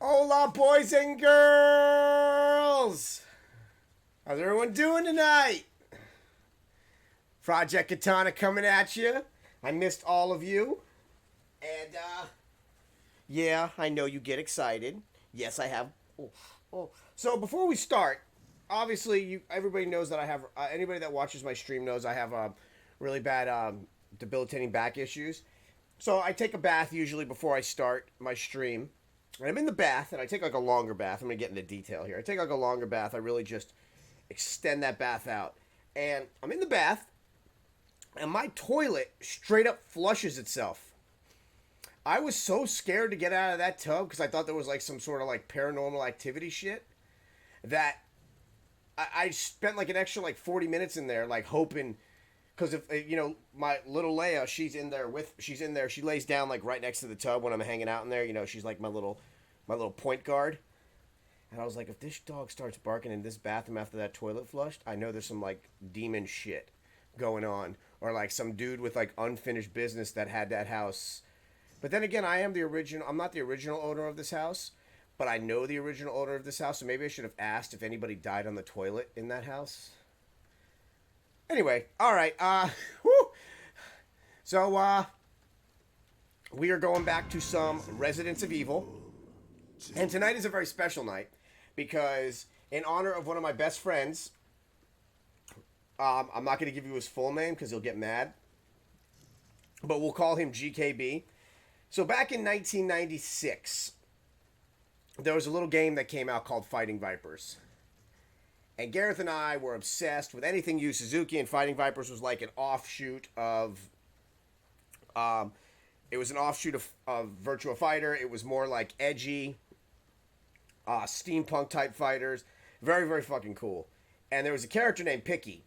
Hola, boys and girls! How's everyone doing tonight? Project Katana coming at you. I missed all of you. And, yeah, I know you get excited. Yes, I have. Oh, oh. So, before we start, obviously, everybody knows that I have, anybody that watches my stream knows I have really bad debilitating back issues. So, I take a bath usually before I start my stream. And I'm in the bath, and I take like a longer bath. I'm gonna get into detail here. I take like a longer bath. I really just extend that bath out, and I'm in the bath, and my toilet straight up flushes itself. I was so scared to get out of that tub because I thought there was like some sort of like paranormal activity shit that I spent like an extra like 40 minutes in there, like hoping. Because if my little Leia, she's in there. She lays down like right next to the tub when I'm hanging out in there. She's like my little point guard. And I was like, if this dog starts barking in this bathroom after that toilet flushed, I know there's some like demon shit going on, or like some dude with like unfinished business that had that house. But then again, I am the original. I'm not the original owner of this house, but I know the original owner of this house. So maybe I should have asked if anybody died on the toilet in that house. Anyway, all right. Whew. So we are going back to some Residents of Evil, and tonight is a very special night because, in honor of one of my best friends, I'm not going to give you his full name because he'll get mad, but we'll call him GKB. So back in 1996, there was a little game that came out called Fighting Vipers. And Gareth and I were obsessed with anything Yu Suzuki, and Fighting Vipers was like an offshoot of. It was an offshoot of Virtua Fighter. It was more like edgy, steampunk type fighters. Very, very fucking cool. And there was a character named Picky.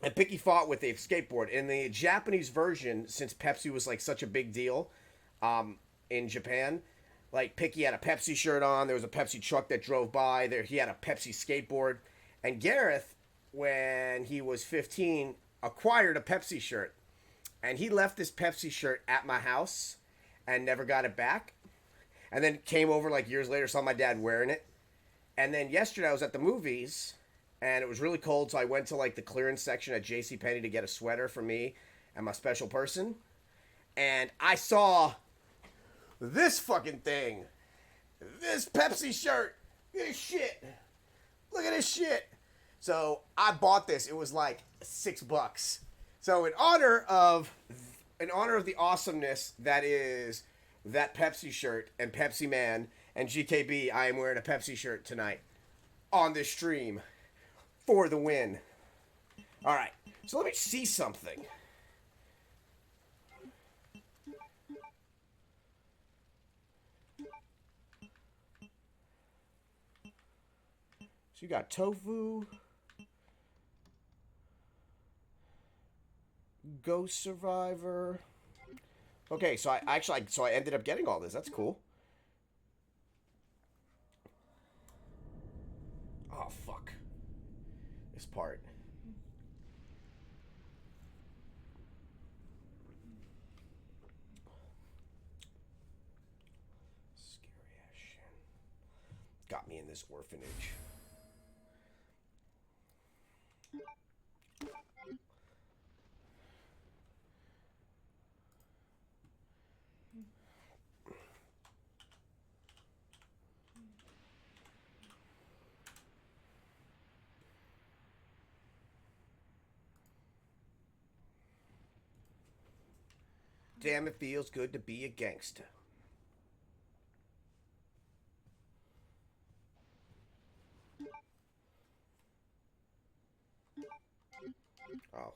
And Picky fought with a skateboard. In the Japanese version, since Pepsi was like such a big deal in Japan, like Picky had a Pepsi shirt on. There was a Pepsi truck that drove by. There he had a Pepsi skateboard. And Gareth, when he was 15, acquired a Pepsi shirt. And he left this Pepsi shirt at my house and never got it back. And then came over like years later, saw my dad wearing it. And then yesterday I was at the movies and it was really cold, so I went to like the clearance section at JCPenney to get a sweater for me and my special person. And I saw this fucking thing. This Pepsi shirt. This shit. Look at this shit. So I bought this. It was like $6. So in honor of the awesomeness that is that Pepsi shirt and Pepsi Man and GKB, I am wearing a Pepsi shirt tonight on this stream for the win. All right, so let me see something. So you got tofu, Ghost Survivor. Okay, so I ended up getting all this. That's cool. Oh fuck. This part. Scary ass shit. Got me in this orphanage. Damn, it feels good to be a gangster. Oh.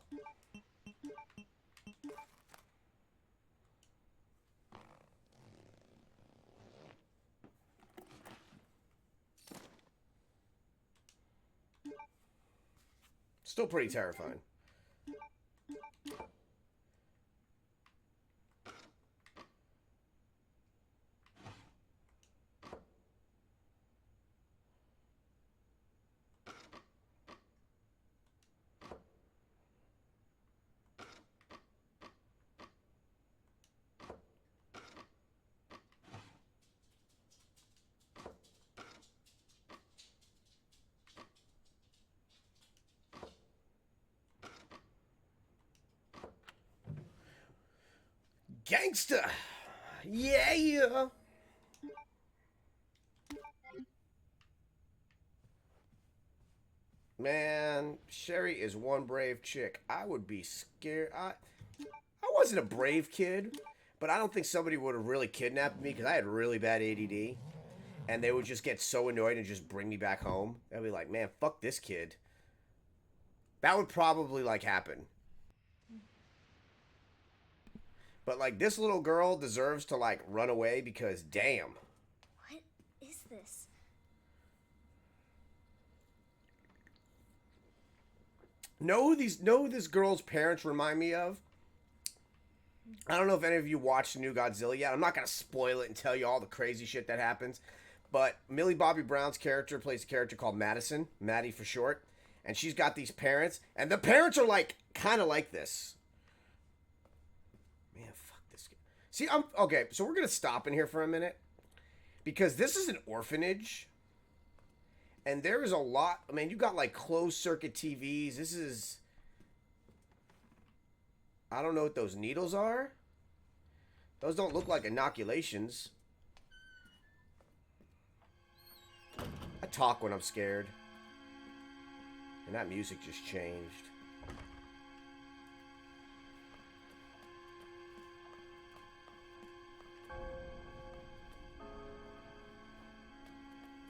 Still pretty terrifying. Gangsta. Yeah. Man, Sherry is one brave chick. I would be scared. I wasn't a brave kid, but I don't think somebody would have really kidnapped me because I had really bad ADD, and they would just get so annoyed and just bring me back home. I'd be like, man, fuck this kid. That would probably like happen. But like this little girl deserves to like run away because damn. What is this? Know who this girl's parents remind me of? I don't know if any of you watched New Godzilla yet. I'm not gonna spoil it and tell you all the crazy shit that happens. But Millie Bobby Brown's character plays a character called Madison, Maddie for short, and she's got these parents, and the parents are like kind of like this. Man, fuck this. See, I'm okay. So we're gonna stop in here for a minute because this is an orphanage, and there is a lot. I mean, you got like closed circuit TVs. This is. I don't know what those needles are. Those don't look like inoculations. I talk when I'm scared. And that music just changed.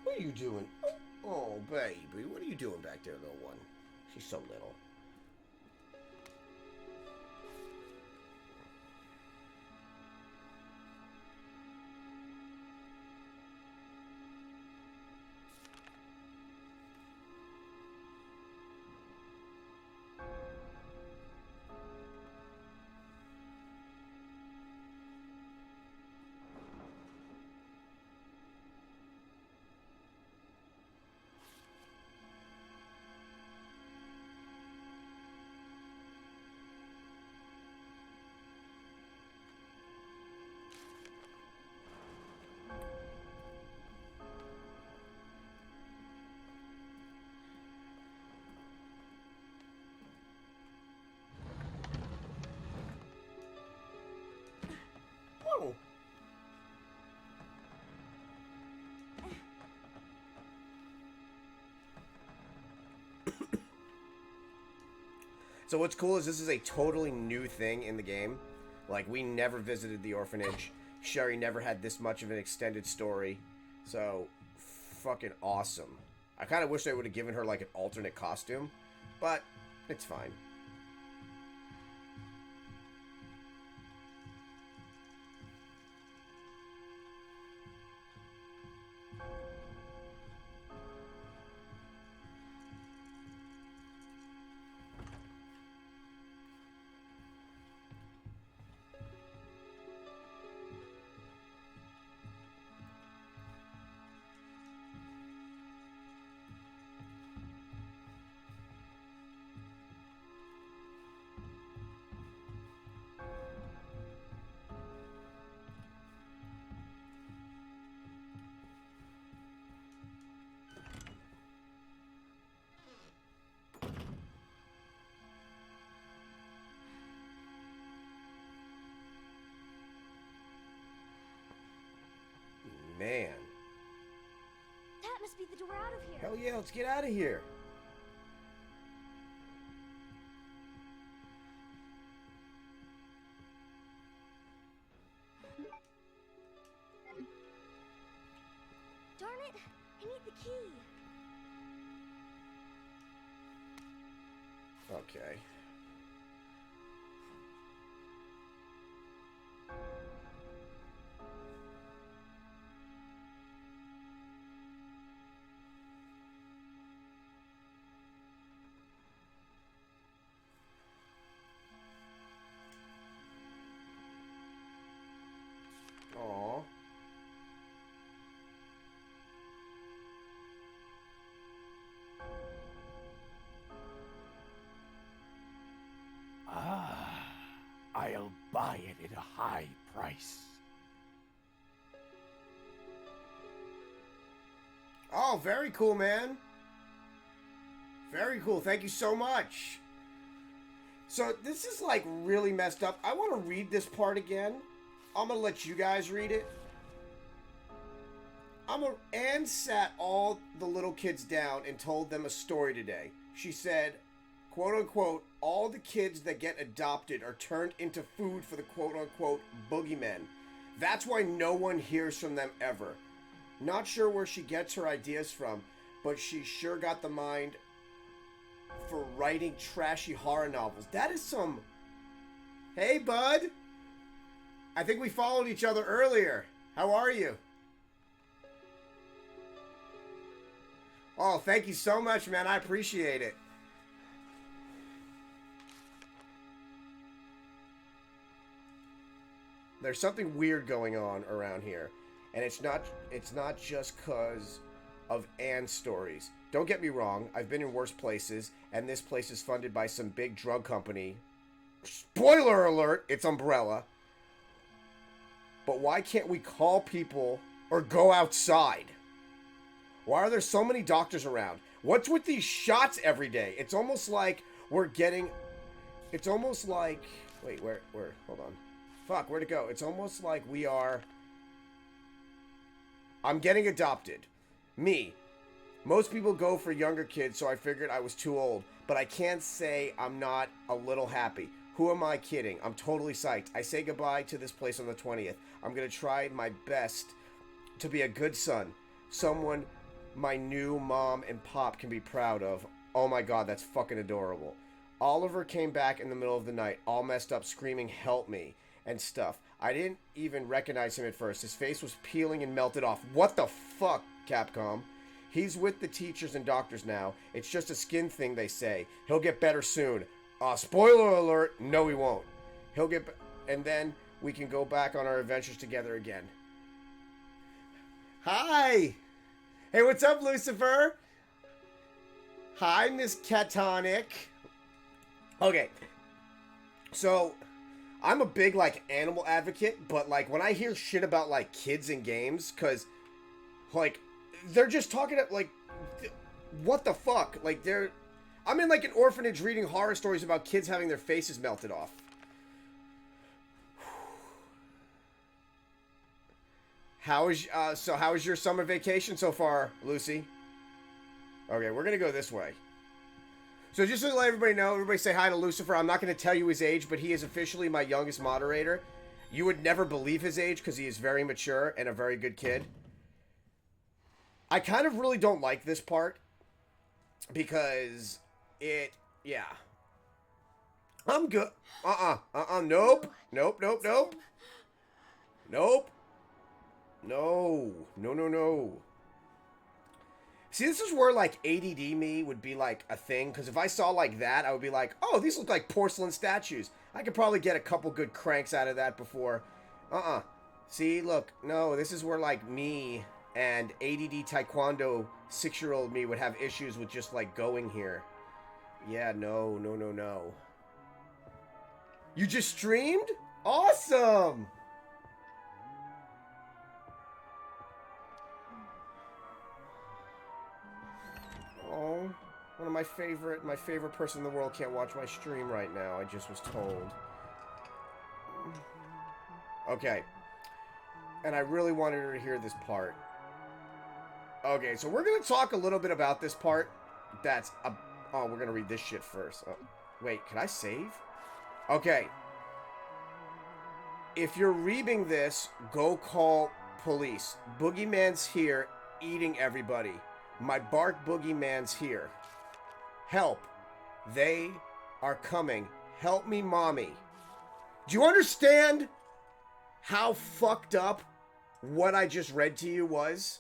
What are you doing? Oh, baby. What are you doing back there, little one? She's so little. Oh. So what's cool is this is a totally new thing in the game. Like, we never visited the orphanage. Sherry never had this much of an extended story. So, fucking awesome. I kind of wish they would have given her, like, an alternate costume. But, it's fine. Man. That must be the door out of here. Hell yeah, let's get out of here. Darn it! I need the key. Okay. Aww. Ah, I'll buy it at a high price. Oh, very cool, man. Very cool. Thank you so much. So this is like really messed up. I want to read this part again. I'm gonna let you guys read it. Anne sat all the little kids down and told them a story today. She said, quote unquote, all the kids that get adopted are turned into food for the quote unquote boogeymen. That's why no one hears from them ever. Not sure where she gets her ideas from, but she sure got the mind for writing trashy horror novels. That is some... Hey, bud. I think we followed each other earlier. How are you? Oh, thank you so much, man. I appreciate it. There's something weird going on around here. And it's not just because of Anne's stories. Don't get me wrong, I've been in worse places, and this place is funded by some big drug company. Spoiler alert, it's Umbrella. But why can't we call people or go outside? Why are there so many doctors around? What's with these shots every day? It's almost like we're getting... It's almost like... Wait, where? Hold on. Fuck, where'd it go? It's almost like we are... I'm getting adopted. Me. Most people go for younger kids, so I figured I was too old. But I can't say I'm not a little happy. Who am I kidding? I'm totally psyched. I say goodbye to this place on the 20th. I'm gonna try my best to be a good son. Someone my new mom and pop can be proud of. Oh my god, that's fucking adorable. Oliver came back in the middle of the night, all messed up, screaming, help me, and stuff. I didn't even recognize him at first. His face was peeling and melted off. What the fuck, Capcom? He's with the teachers and doctors now. It's just a skin thing, they say. He'll get better soon. Spoiler alert, no he won't. He'll get... And then we can go back on our adventures together again. Hi! Hey, what's up, Lucifer? Hi, Miss Catonic. Okay. So, I'm a big, like, animal advocate, but, like, when I hear shit about, like, kids in games, because, like, they're just talking about, like, what the fuck? Like, I'm in, like, an orphanage reading horror stories about kids having their faces melted off. How is your summer vacation so far, Lucy? Okay, we're gonna go this way. So just to let everybody know, everybody say hi to Lucifer. I'm not gonna tell you his age, but he is officially my youngest moderator. You would never believe his age because he is very mature and a very good kid. I kind of really don't like this part because yeah. I'm good. Nope. Nope. No. See, this is where, like, ADD me would be, like, a thing. Because if I saw, like, that, I would be like, oh, these look like porcelain statues. I could probably get a couple good cranks out of that before. See, look. No, this is where, like, me and ADD Taekwondo 6-year-old me would have issues with just, like, going here. Yeah, no. You just streamed? Awesome! Oh, one of my favorite person in the world can't watch my stream right now, I just was told. Okay. And I really wanted her to hear this part. Okay, so we're going to talk a little bit about this part. Oh, we're going to read this shit first. Oh, wait, can I save? Okay. If you're reading this, go call police. Boogeyman's here, eating everybody. My bark boogeyman's here. Help. They are coming. Help me, mommy. Do you understand how fucked up what I just read to you was?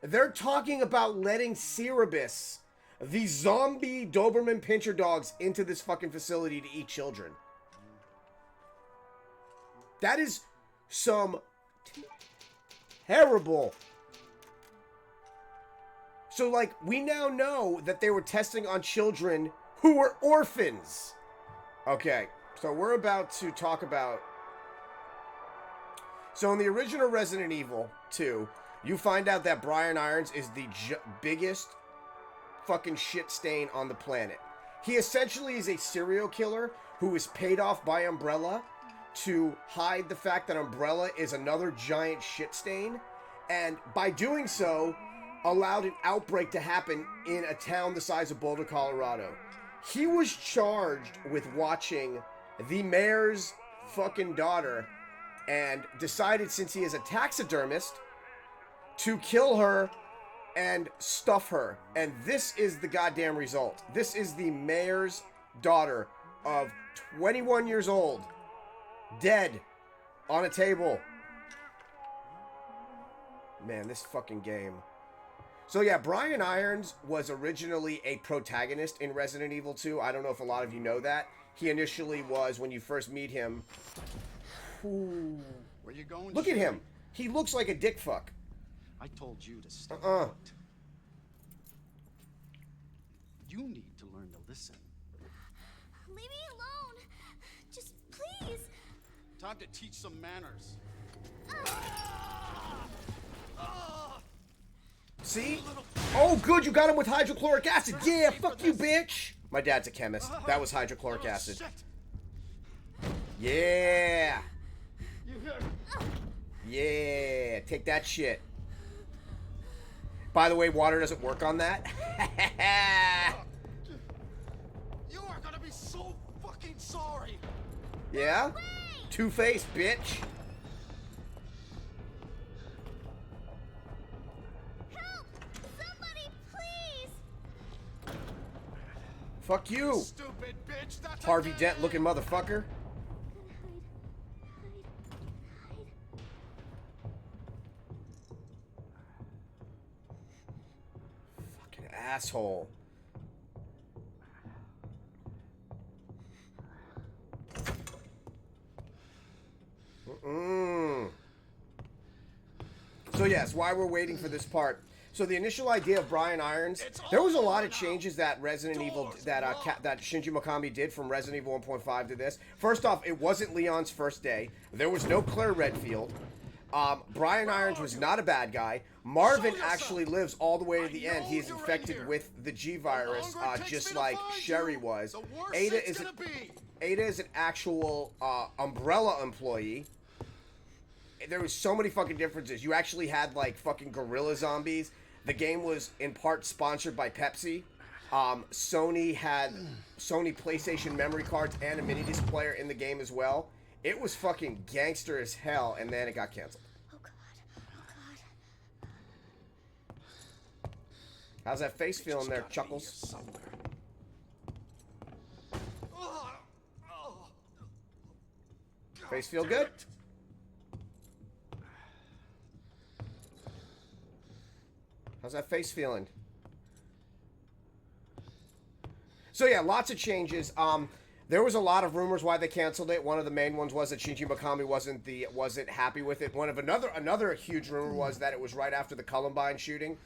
They're talking about letting Cerebus, the zombie Doberman Pinscher dogs, into this fucking facility to eat children. That is some terrible... So, like, we now know that they were testing on children who were orphans. Okay, so we're about to talk about... So, in the original Resident Evil 2, you find out that Brian Irons is the biggest fucking shit stain on the planet. He essentially is a serial killer who is paid off by Umbrella to hide the fact that Umbrella is another giant shit stain, and by doing so, allowed an outbreak to happen in a town the size of Boulder, Colorado. He was charged with watching the mayor's fucking daughter and decided, since he is a taxidermist, to kill her and stuff her. And this is the goddamn result. This is the mayor's daughter of 21 years old, dead on a table. Man, this fucking game. So yeah, Brian Irons was originally a protagonist in Resident Evil 2. I don't know if a lot of you know that. He initially was, when you first meet him. Ooh. Where you going? Look at him. He looks like a dick fuck. I told you to stay Uh-uh. put. You need to learn to listen. Leave me alone. Just please. Time to teach some manners. See? Oh, good, you got him with hydrochloric acid. Yeah, fuck you, bitch. My dad's a chemist. That was hydrochloric acid. Shit. Yeah. You heard? Yeah. Take that shit. By the way, water doesn't work on that. You are gonna be so fucking sorry. Yeah? Two-Face, bitch. Help! Somebody, please! Fuck you, Stupid bitch. That's Harvey a Dent looking motherfucker. Fucking asshole. So yes, why we're waiting for this part. So the initial idea of Brian Irons, there was a lot of changes that Resident Evil, that Shinji Mikami did from Resident Evil 1.5 to this. First off, it wasn't Leon's first day. There was no Claire Redfield. Brian Irons was not a bad guy. Marvin actually lives all the way to the end. He is infected with the G virus, just like Sherry was. Ada is an actual Umbrella employee. There was so many fucking differences. You actually had like fucking gorilla zombies. The game was in part sponsored by Pepsi. Sony had Sony PlayStation memory cards and a mini disc player in the game as well. It was fucking gangster as hell, and then it got canceled. Oh god. Oh god. How's that face feeling there, Chuckles? Somewhere. Face feel good? How's that face feeling? So yeah, lots of changes. There was a lot of rumors why they canceled it. One of the main ones was that Shinji Mikami wasn't happy with it. Another huge rumor was that it was right after the Columbine shooting.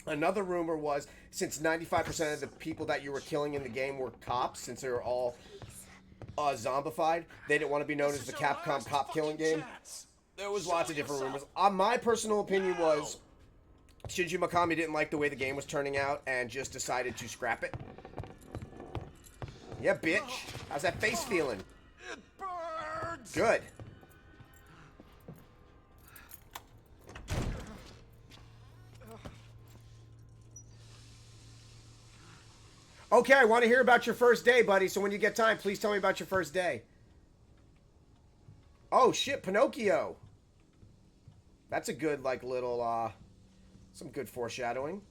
Another rumor was, since 95% of the people that you were killing in the game were cops, since they were all zombified, they didn't want to be known as the Capcom cop killing game. There was lots of different rumors. My personal opinion was Shinji Mikami didn't like the way the game was turning out and just decided to scrap it. Yeah, bitch. How's that face feeling? It burns. Good. Okay, I want to hear about your first day, buddy. So when you get time, please tell me about your first day. Oh, shit, Pinocchio. That's a good, like, little, some good foreshadowing.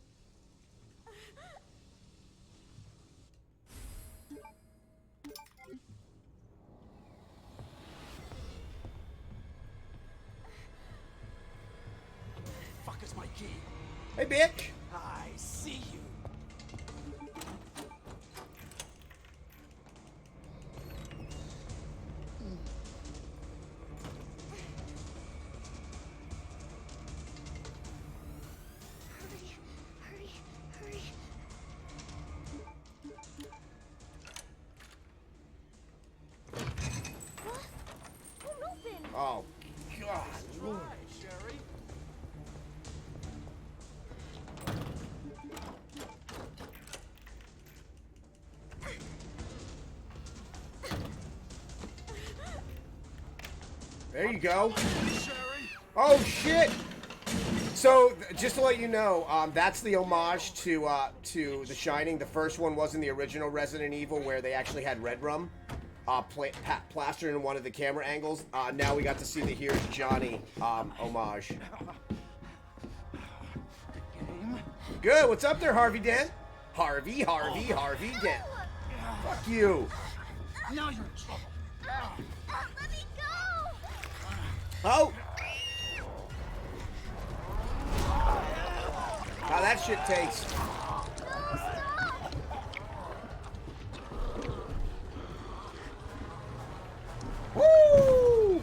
Fuck is my key? Hey, bitch. I see you. Hurry, hurry. What? Won't open. Oh, God. Lord. Sherry. There you go. Sherry. Oh shit! So just to let you know, that's the homage to The Shining. The first one was in the original Resident Evil, where they actually had red rum plastered in one of the camera angles. Now we got to see the Here's Johnny homage. Good. What's up there, Harvey Dent? Harvey Dent. Fuck you. Now you're in trouble. Let me go! Oh. How that shit tastes. No, stop! Woo!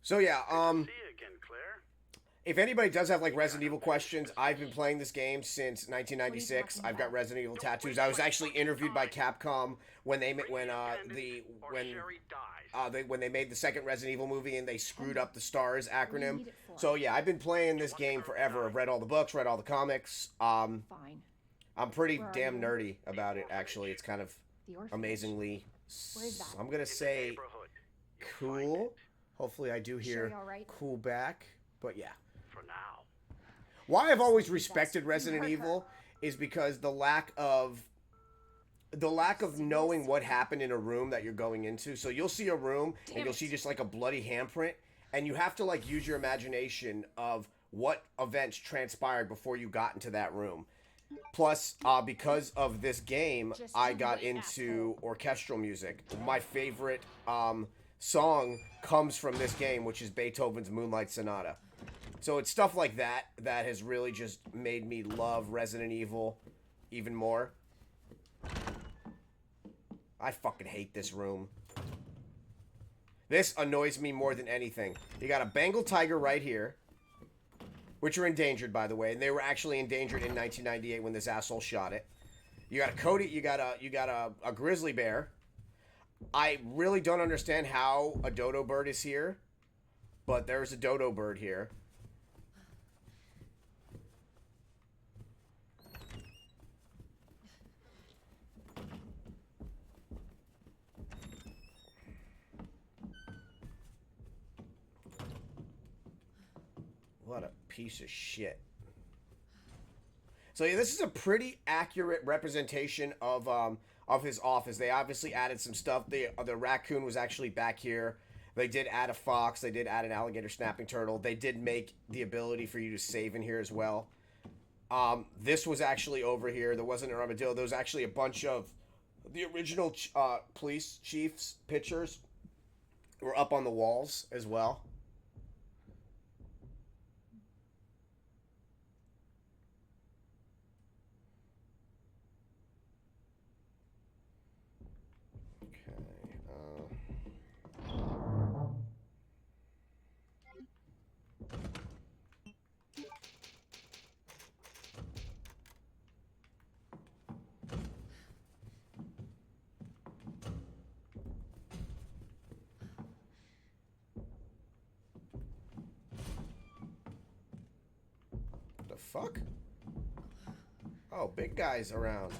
So yeah, See you again, Claire. if anybody does have like Resident Evil questions, I've been playing this game since 1996. I've got Resident Evil tattoos. I was actually interviewed by Capcom when they made the second Resident Evil movie and they screwed up the STARS acronym. So yeah, I've been playing this game forever. I've read all the books, read all the comics. Fine. I'm pretty Where are damn you? nerdy about it. Actually, it's kind of The orphanage. amazingly. Where is that? I'm gonna say Neighborhood. You'll find cool. it. Hopefully, I do hear Sherry all right? cool back. But yeah. For now. Why I've always respected Resident Evil is because the lack of knowing what happened in a room that you're going into. So you'll see a room and you'll see just like a bloody handprint, and you have to like use your imagination of what events transpired before you got into that room. Plus, because of this game, I got into orchestral music. My favorite song comes from this game, which is Beethoven's Moonlight Sonata. So it's stuff like that that has really just made me love Resident Evil even more. I fucking hate this room. This annoys me more than anything. You got a Bengal tiger right here, which are endangered, by the way, and they were actually endangered in 1998 when this asshole shot it. You got a Cody. You got a grizzly bear. I really don't understand how a dodo bird is here, but there's a dodo bird here. What a piece of shit. So yeah, this is a pretty accurate representation of his office. They obviously added some stuff. The raccoon was actually back here. They did add a fox. They did add an alligator snapping turtle. They did make the ability for you to save in here as well. This was actually over here. There wasn't an armadillo. There was actually a bunch of the original police chief's pictures were up on the walls as well. The fuck? Oh, big guy's around.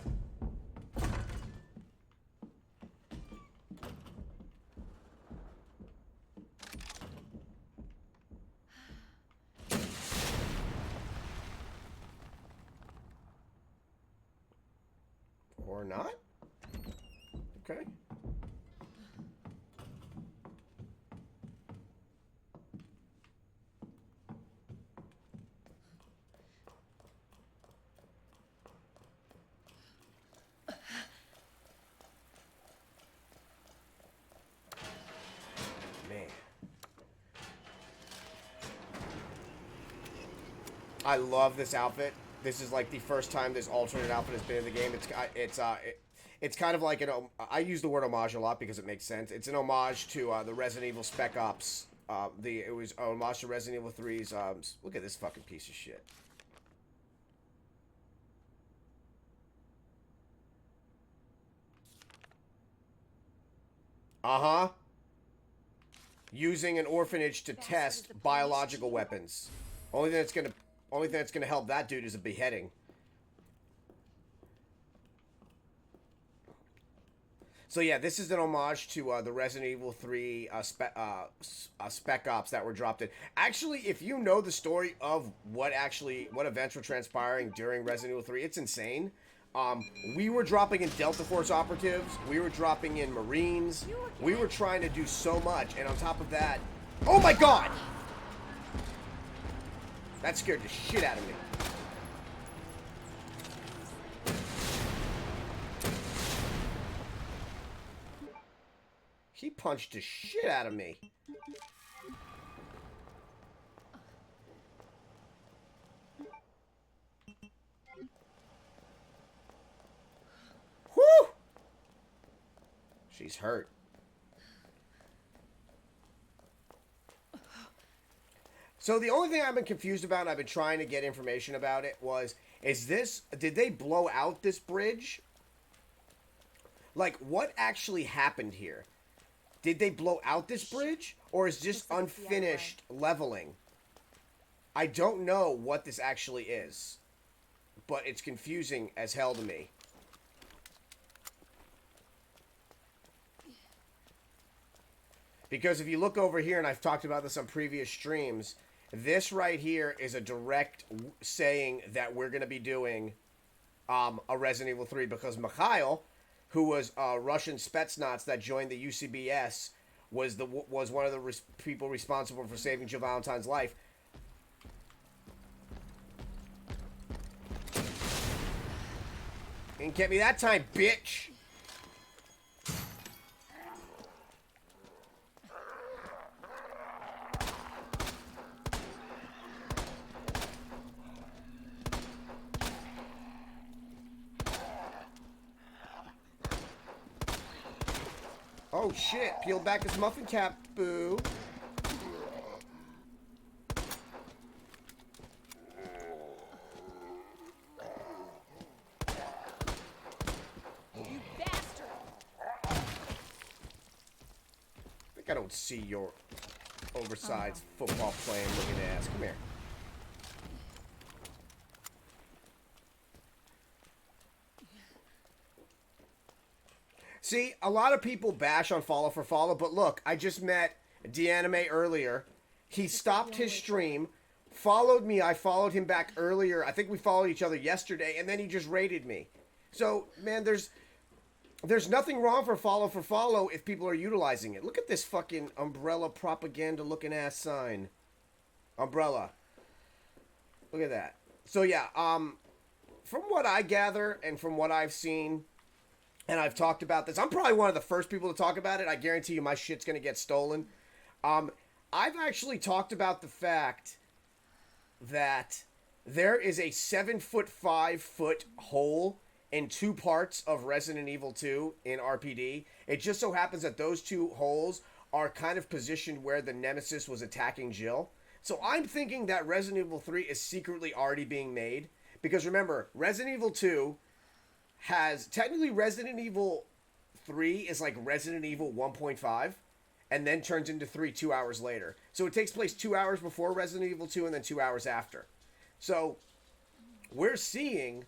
Or not? Okay. Man. I love this outfit. This is like the first time this alternate outfit has been in the game. It's kind of like I use the word homage a lot because it makes sense. It's an homage to the Resident Evil Spec Ops. It was an homage to Resident Evil 3's. Look at this fucking piece of shit. Uh-huh. using an orphanage to test biological weapons. Only thing that's gonna help that dude is a beheading. So yeah, this is an homage to the Resident Evil 3 Spec Ops that were dropped in. Actually, if you know the story of what events were transpiring during Resident Evil 3, it's insane. We were dropping in Delta Force operatives, we were dropping in Marines, we were trying to do so much, and on top of that, oh my god! That scared the shit out of me. He punched the shit out of me. Whew! She's hurt. So the only thing I've been confused about, and I've been trying to get information about it, did they blow out this bridge? Like, what actually happened here? Did they blow out this bridge? Or is this unfinished leveling? I don't know what this actually is. But it's confusing as hell to me. Because if you look over here, and I've talked about this on previous streams, this right here is a direct saying that we're going to be doing a Resident Evil 3. Because Mikhail, who was a Russian Spetsnaz that joined the UCBS, was one of the people responsible for saving Jill Valentine's life. Didn't get me that time, bitch! Oh shit, peeled back his muffin cap, boo. You bastard! I think I don't see your oversized football playing looking ass. Come here. See, a lot of people bash on Follow for Follow, but look, I just met D'Anime earlier. He stopped his stream, followed me, I followed him back earlier. I think we followed each other yesterday, and then he just raided me. So, man, there's nothing wrong for Follow if people are utilizing it. Look at this fucking umbrella propaganda looking ass sign. Umbrella. Look at that. So yeah, from what I gather and from what I've seen, and I've talked about this, I'm probably one of the first people to talk about it. I guarantee you my shit's gonna get stolen. I've actually talked about the fact that there is a 7'5" hole in 2 parts of Resident Evil 2 in RPD. It just so happens that those 2 holes are kind of positioned where the Nemesis was attacking Jill. So I'm thinking that Resident Evil 3 is secretly already being made. Because remember, Resident Evil 2 has... Technically, Resident Evil 3 is like Resident Evil 1.5. And then turns into 3 2 hours later. So it takes place 2 hours before Resident Evil 2 and then 2 hours after. So we're seeing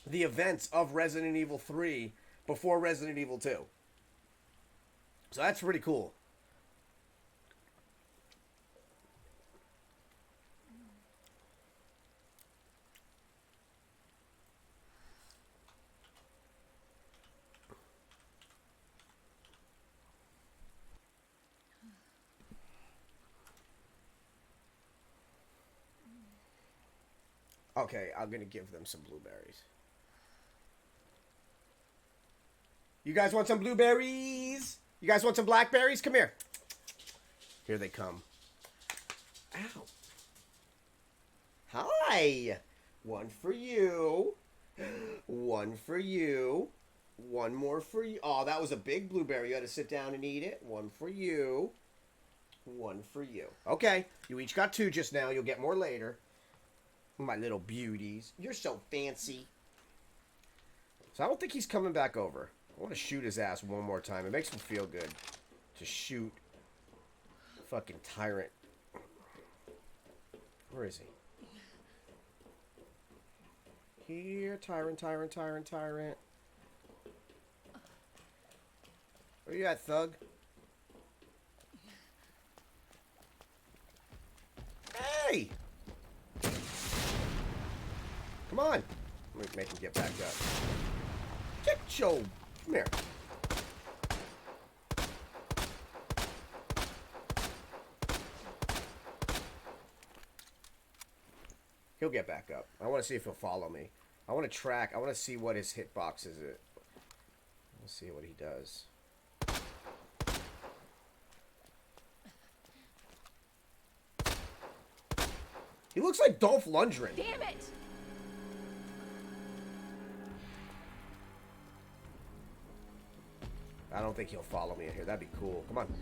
the events of Resident Evil 3 before Resident Evil 2. So that's pretty cool. Okay, I'm gonna give them some blueberries. You guys want some blueberries? You guys want some blackberries? Come here. Here they come. Ow. Hi. One for you. One for you. One more for you. Oh, that was a big blueberry. You had to sit down and eat it. One for you. One for you. Okay. You each got 2 just now. You'll get more later. My little beauties. You're so fancy. So I don't think he's coming back over. I want to shoot his ass one more time. It makes me feel good to shoot fucking Tyrant. Where is he? Here, Tyrant. Where you at, thug? Hey! Come on! Let me make him get back up. Get your... Come here. He'll get back up. I want to see if he'll follow me. I want to track. I want to see what his hitbox is. Let's see what he does. He looks like Dolph Lundgren. Damn it! I don't think he'll follow me in here. That'd be cool. Come on.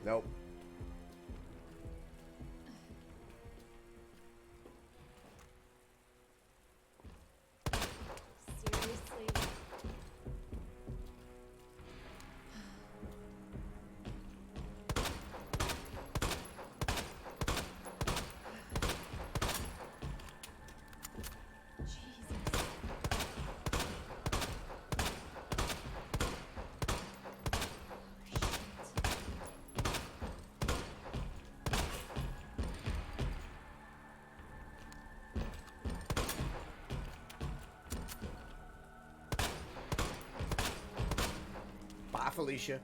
Nope. Seriously? Jesus. Bye, Felicia.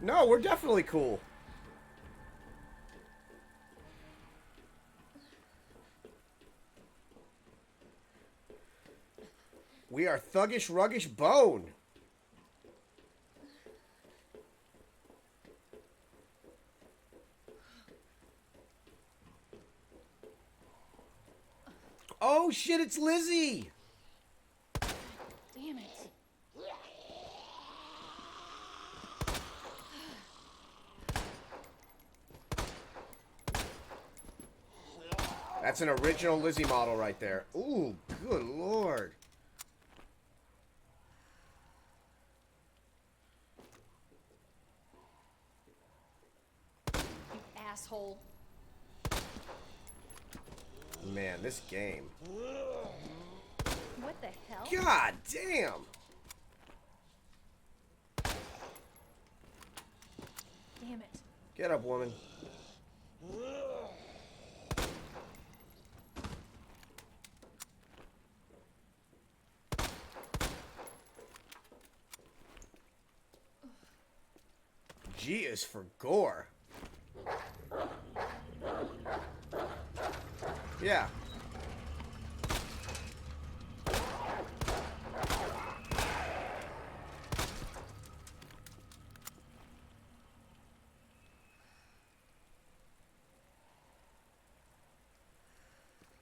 No, we're definitely cool. We are thuggish, ruggish bone. Oh shit, it's Lizzie. Damn it. That's an original Lizzie model right there. Ooh, good lord. You asshole. Man, this game. What the hell? God damn. Damn it. Get up, woman. G is for gore. Yeah.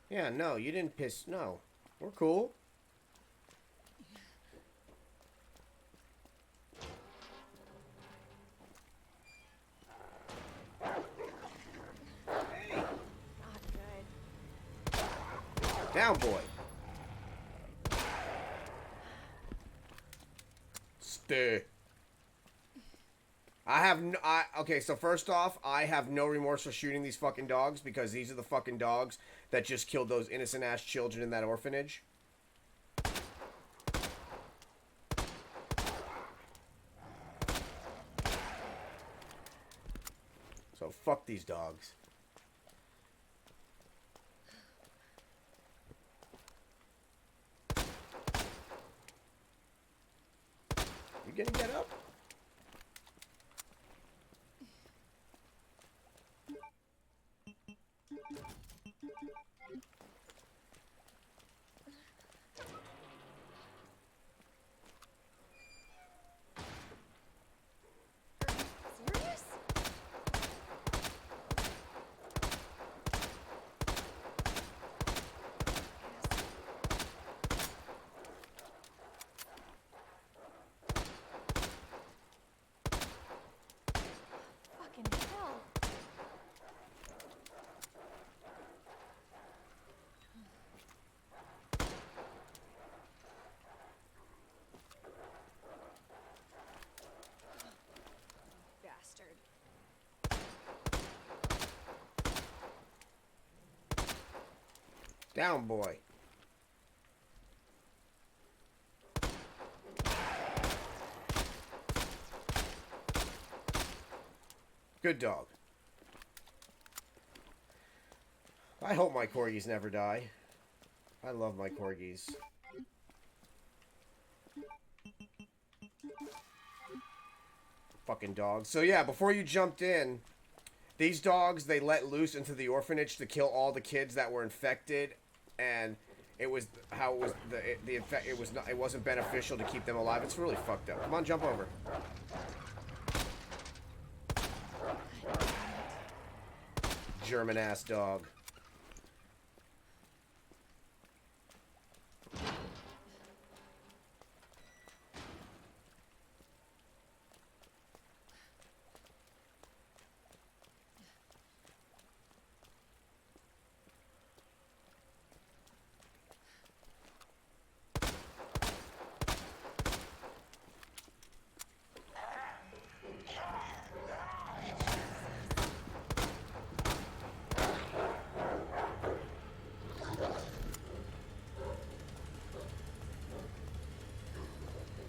Yeah, no, you didn't piss. No. We're cool. Not good. Down, boy. Stay. Okay, so first off, I have no remorse for shooting these fucking dogs because these are the fucking dogs that just killed those innocent-ass children in that orphanage. So fuck these dogs. You gonna get up? Serious? Down, boy. Good dog. I hope my corgis never die. I love my corgis. Fucking dogs. So yeah, before you jumped in, these dogs, they let loose into the orphanage to kill all the kids that were infected, and it was how it was it wasn't beneficial to keep them alive. It's really fucked up. Come on, jump over. German ass dog.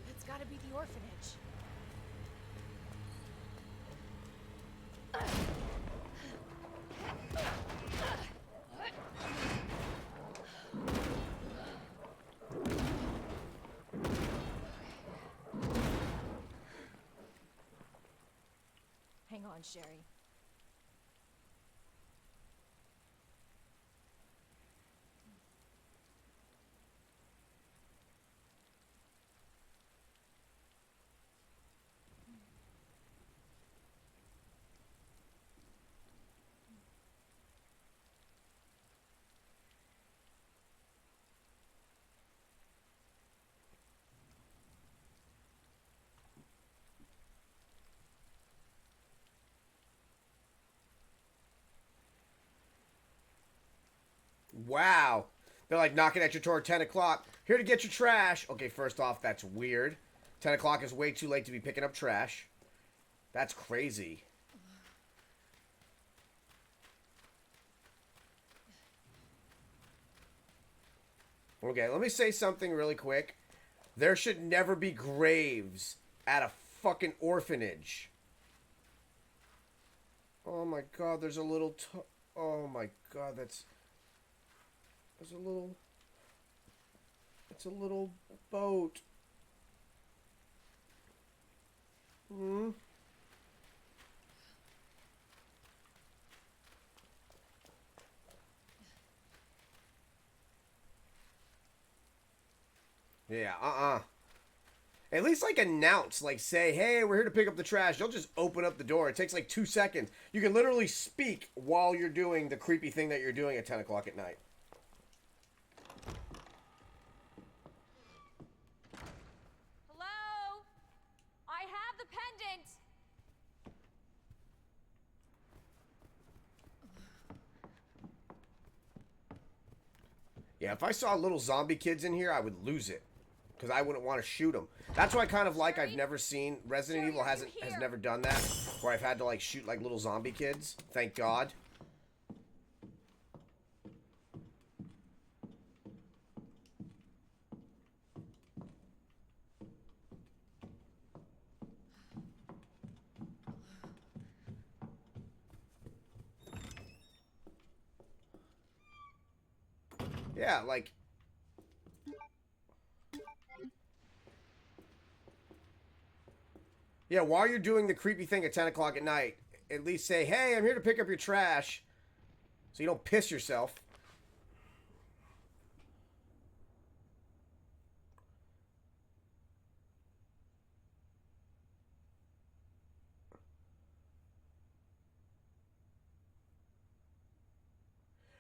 It's gotta be the orphanage. Hang on, Sherry. Wow. They're like knocking at your door at 10 o'clock. Here to get your trash. Okay, first off, that's weird. 10 o'clock is way too late to be picking up trash. That's crazy. Okay, let me say something really quick. There should never be graves at a fucking orphanage. Oh my god, there's a little... oh my god, that's... there's a little... it's a little boat. Hmm? Yeah, At least, like, announce, like, say, hey, we're here to pick up the trash. They'll just open up the door. It takes, like, 2 seconds. You can literally speak while you're doing the creepy thing that you're doing at 10 o'clock at night. Hello? I have the pendant! Yeah, if I saw little zombie kids in here, I would lose it. Because I wouldn't want to shoot them. That's why I kind of like I've never seen... Resident Evil has never done that. Where I've had to, like, shoot, like, little zombie kids. Thank God. Yeah, like... yeah, while you're doing the creepy thing at 10 o'clock at night, at least say, hey, I'm here to pick up your trash. So you don't piss yourself.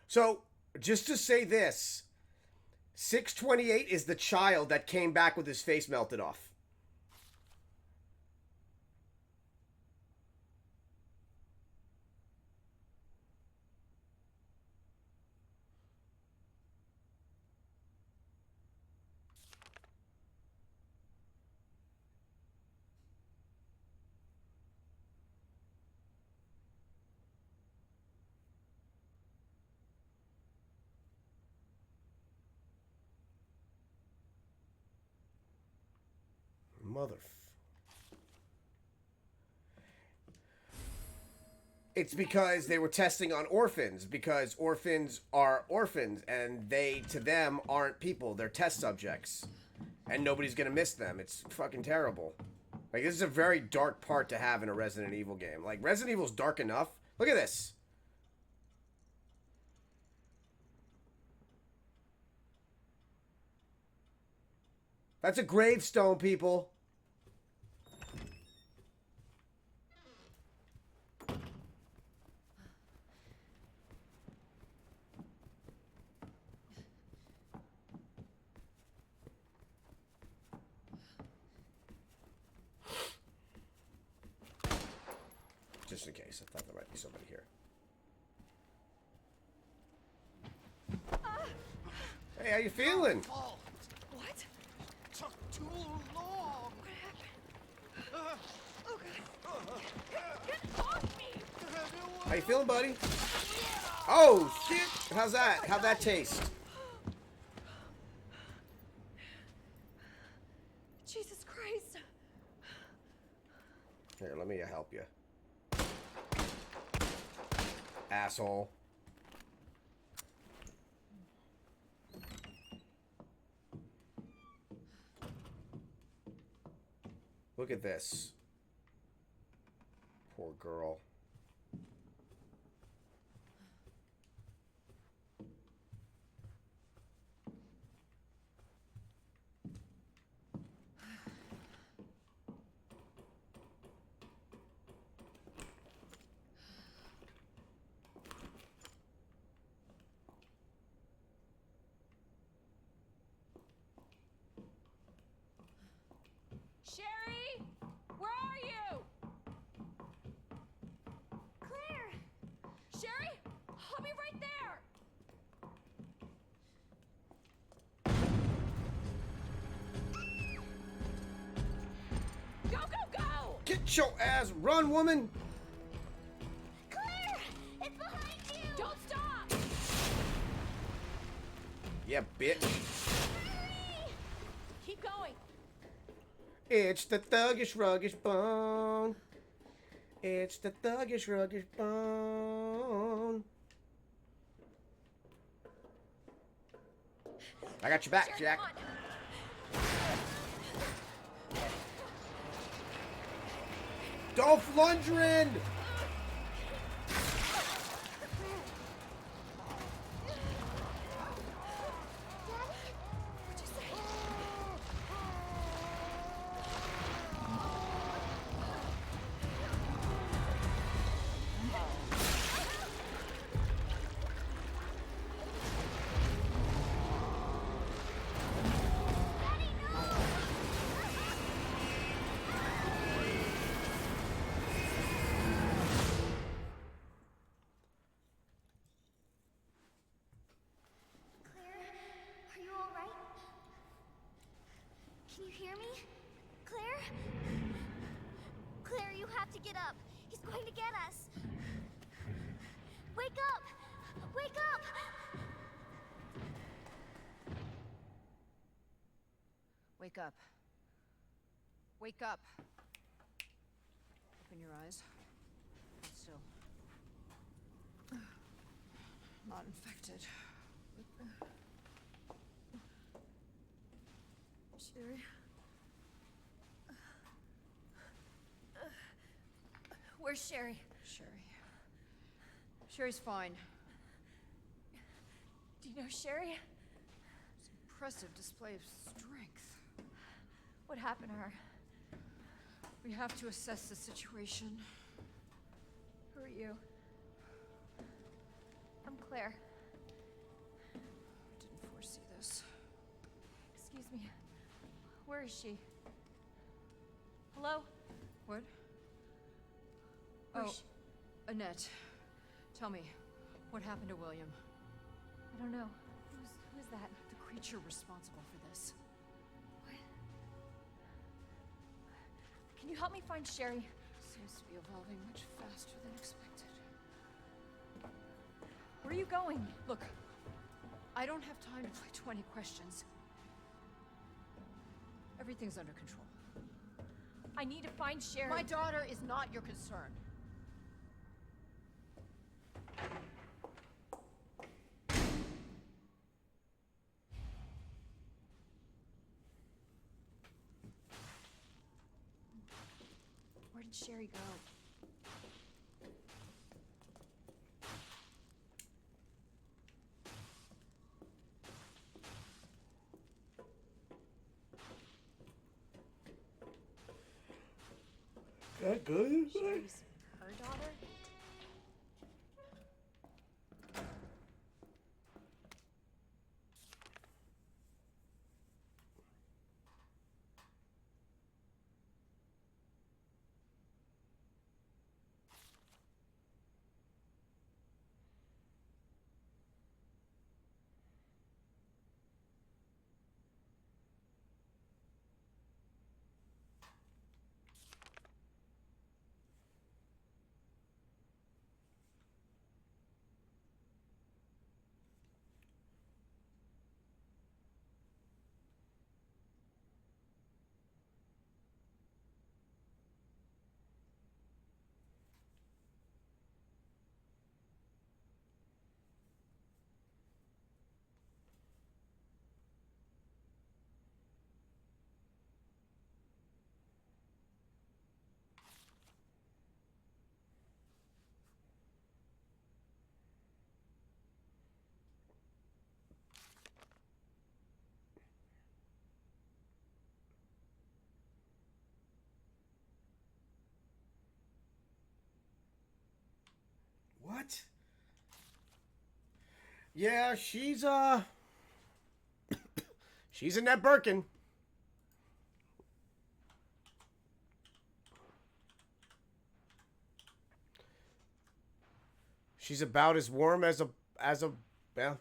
So, just to say this, 628 is the child that came back with his face melted off. Mother. It's because they were testing on orphans, because orphans are orphans, and they, to them, aren't people. They're test subjects. And nobody's gonna miss them. It's fucking terrible. Like, this is a very dark part to have in a Resident Evil game. Like, Resident Evil's dark enough. Look at this. That's a gravestone, people. Just in case. I thought there might be somebody here. Hey, how you feeling? Oh, What? took too long. What happened? Oh god. Get off me! How you feeling, buddy? Oh, shit! How's that? How'd that taste? Jesus Christ. Here, let me help you. Asshole. Look at this. Poor girl. Sherry! Where are you? Claire! Sherry? I'll be right there! Go, go, go! Get your ass run, woman! Claire! It's behind you! Don't stop! Yeah, bitch. Hurry! Keep going. It's the thuggish, ruggish bone. It's the thuggish, ruggish bone. I got your back, Sherry, Jack. come on. Dolph Lundgren! What'd you say? Claire, are you alright? Can you hear me? Claire? Claire, you have to get up. He's going to get us. Wake up! Wake up! Wake up. Wake up. Open your eyes. Hold still. Not infected. Sherry? Where's Sherry? Sherry's fine. Do you know Sherry? It's an impressive display of strength. What happened to her? We have to assess the situation. Who are you? I'm Claire. Didn't foresee this. Excuse me. Where is she? Hello? What? Oh, Annette. Tell me, what happened to William? I don't know. Who's that? The creature responsible for this. What? Can you help me find Sherry? Seems to be evolving much faster than expected. Where are you going? Look, I don't have time to play 20 questions. Everything's under control. I need to find Sherry. My daughter is not your concern. Where did Sherry go? That good? Sherry's her daughter? What? Yeah, she's she's in that Birkin. She's about as warm as a well,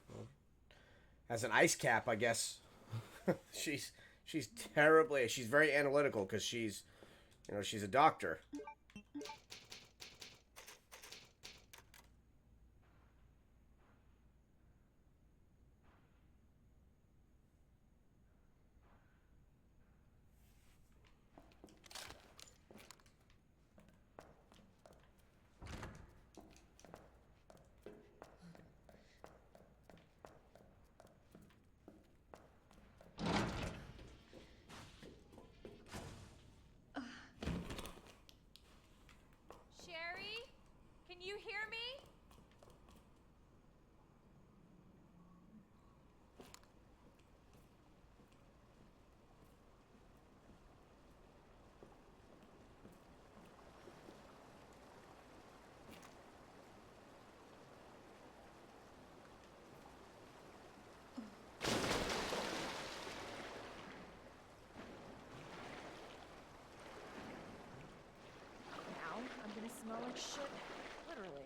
as an ice cap, I guess. she's terribly. She's very analytical because she's, you know, she's a doctor. Sherry? Can you hear me? Now I'm gonna smell like shit. Literally.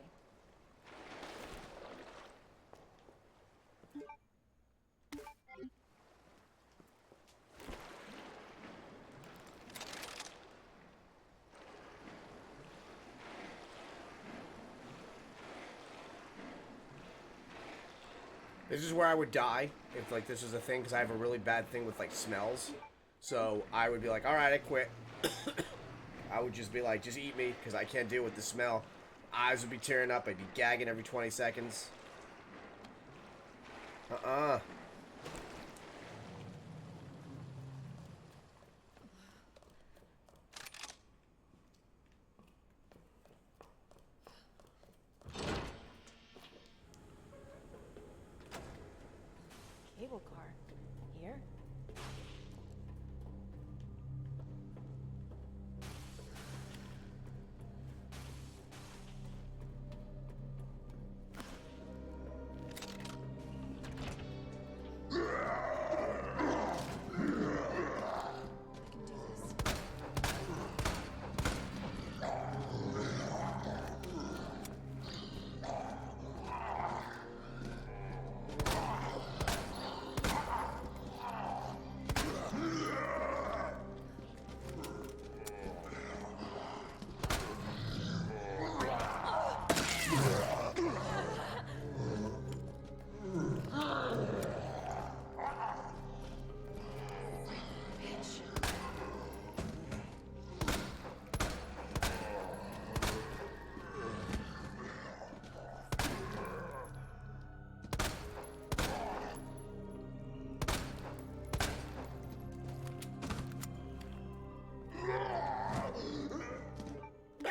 This is where I would die if, like, this was a thing, because I have a really bad thing with, like, smells. So I would be like, alright, I quit. I would just be like, just eat me, because I can't deal with the smell. Eyes would be tearing up. I'd be gagging every 20 seconds. Cable car. Here?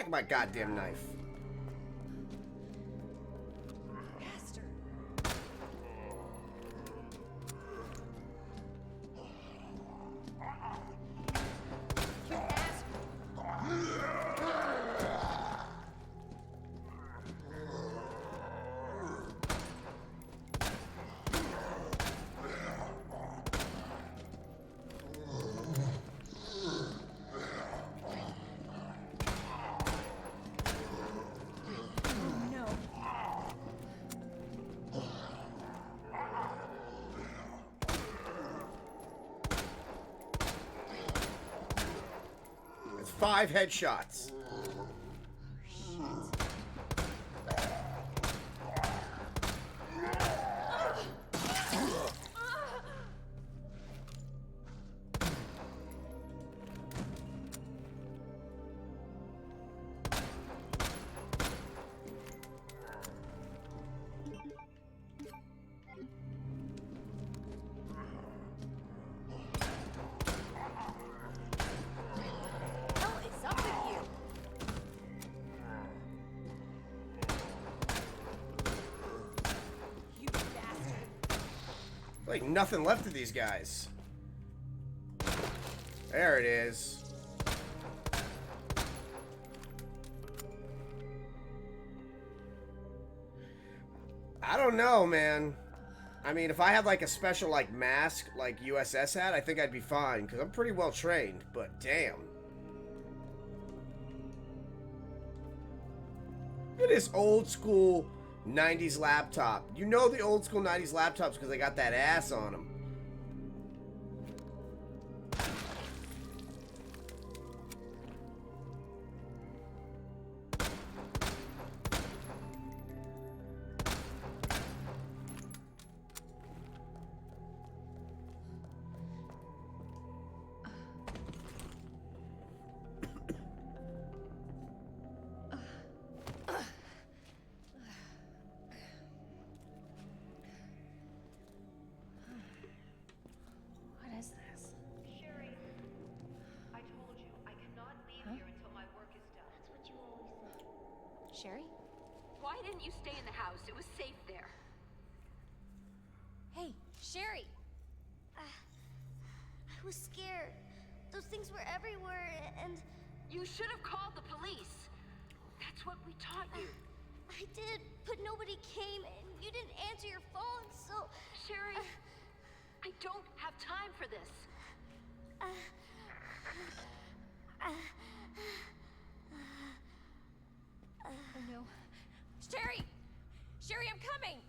Take my goddamn knife. Bastard. You asshole. No. It's 5 headshots. Hell is up with you? You bastard. Like nothing left of these guys. There it is. I don't know, man. I mean, if I had like a special like mask like USS had, I think I'd be fine because I'm pretty well trained. But damn. Look at this old school 90s laptop. You know the old school 90s laptops because they got that ass on them. What is this? Sherry, I told you, I cannot leave here until my work is done. That's what you always say. Sherry? Why didn't you stay in the house? It was safe there. Hey, Sherry! I was scared. Those things were everywhere, and You should have called the police. That's what we taught you. I did, but nobody came, and you didn't answer your phone, so... Sherry, I don't have time for this. Oh no. Sherry! Sherry, I'm coming!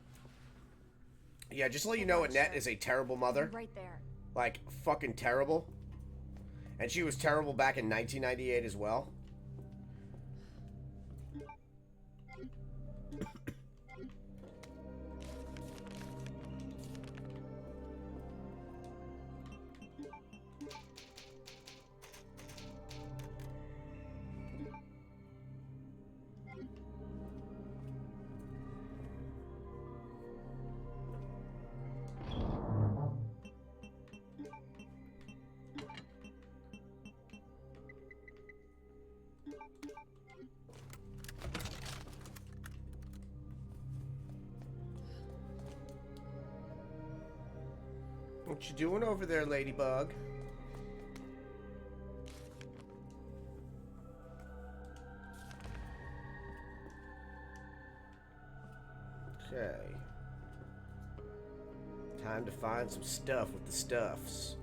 Yeah, just to let you know, Annette is a terrible mother. Right there. Like, fucking terrible. And she was terrible back in 1998 as well. What you doing over there, Ladybug? Okay. Time to find some stuff with the stuffs.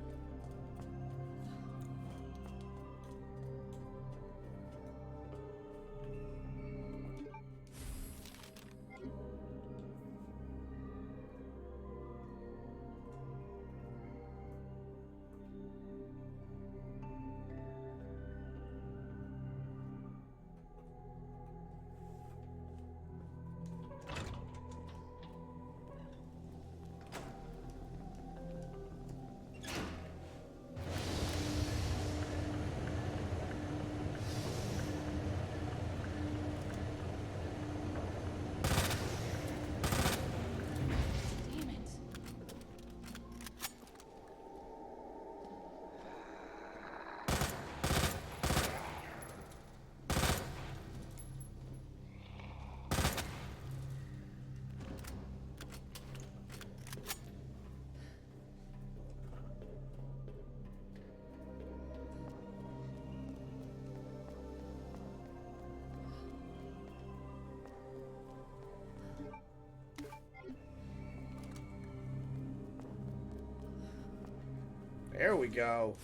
There we go.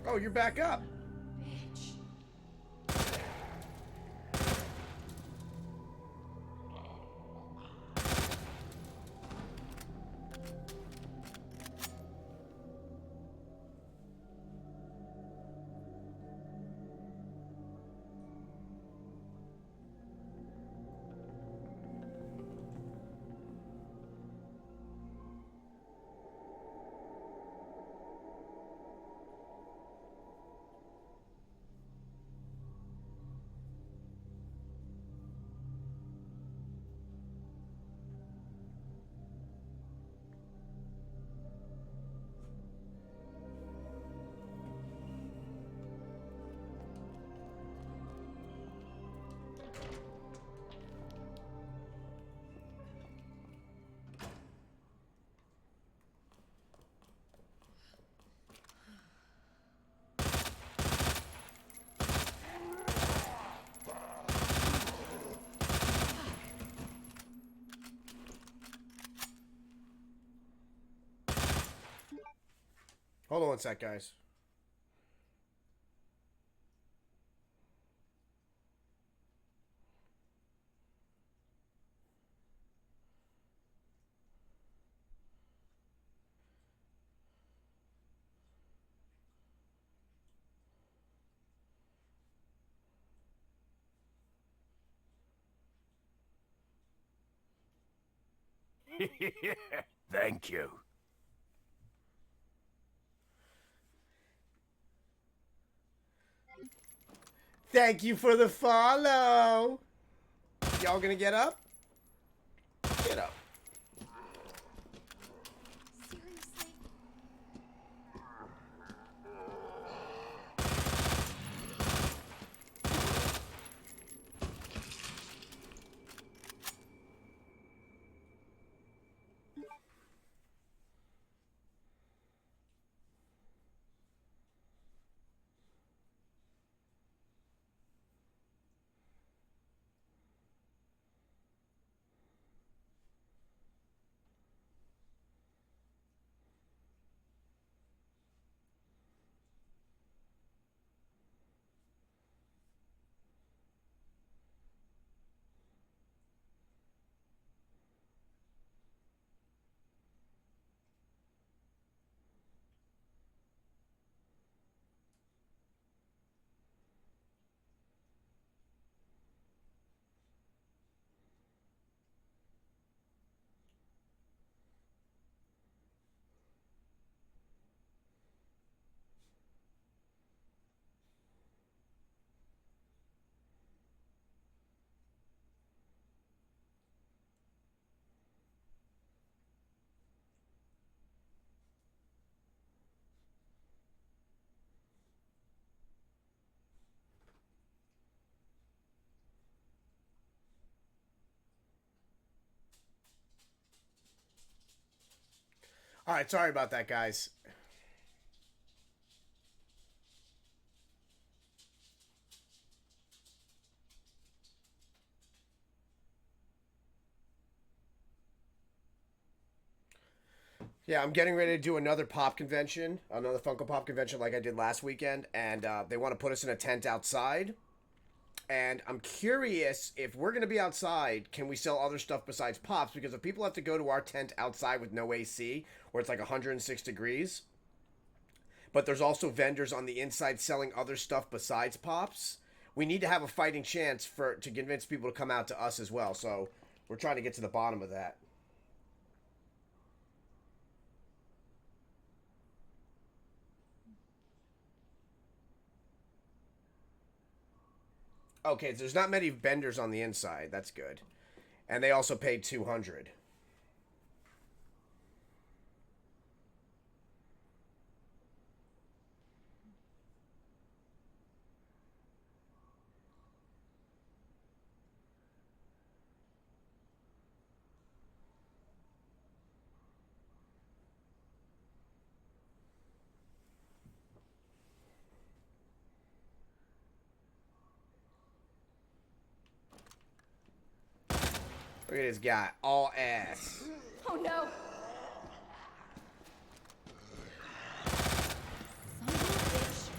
Oh, you're back up. Bitch. Hold on one sec, guys. Thank you. Thank you for the follow. Y'all gonna get up? Get up. Seriously? All right, sorry about that, guys. Yeah, I'm getting ready to do another pop convention, another Funko Pop convention like I did last weekend, and they want to put us in a tent outside. And I'm curious if we're going to be outside, can we sell other stuff besides pops? Because if people have to go to our tent outside with no AC, where it's like 106 degrees, but there's also vendors on the inside selling other stuff besides pops, we need to have a fighting chance to convince people to come out to us as well. So we're trying to get to the bottom of that. Okay, there's not many vendors on the inside. That's good. And they also paid 200. Look at this guy, all ass. Oh no! Son of a bitch.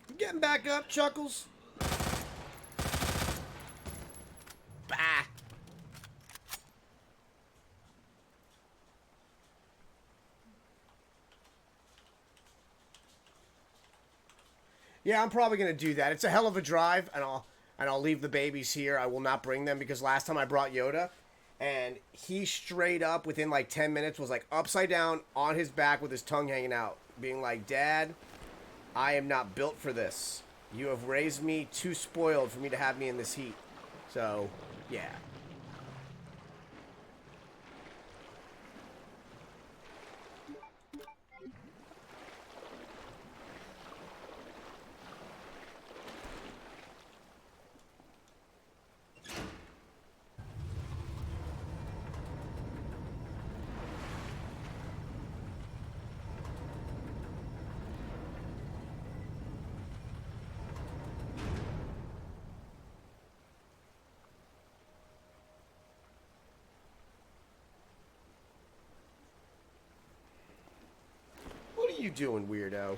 You getting back up, Chuckles? Bah. Yeah, I'm probably gonna do that. It's a hell of a drive, and I'll leave the babies here. I will not bring them because last time I brought Yoda, and he straight up within like 10 minutes was like upside down on his back with his tongue hanging out, being like, "Dad, I am not built for this. You have raised me too spoiled for me to have me in this heat." So, yeah. What are you doing, weirdo?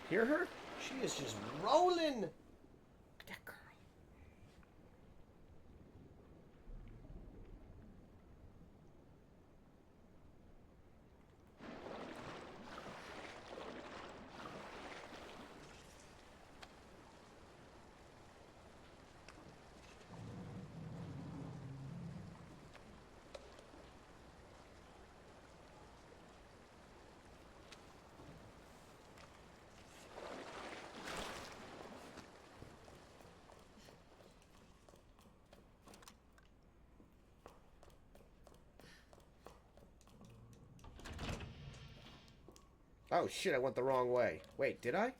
Hear her? She is just rolling. Look at that girl. Oh shit, I went the wrong way. Wait, did I?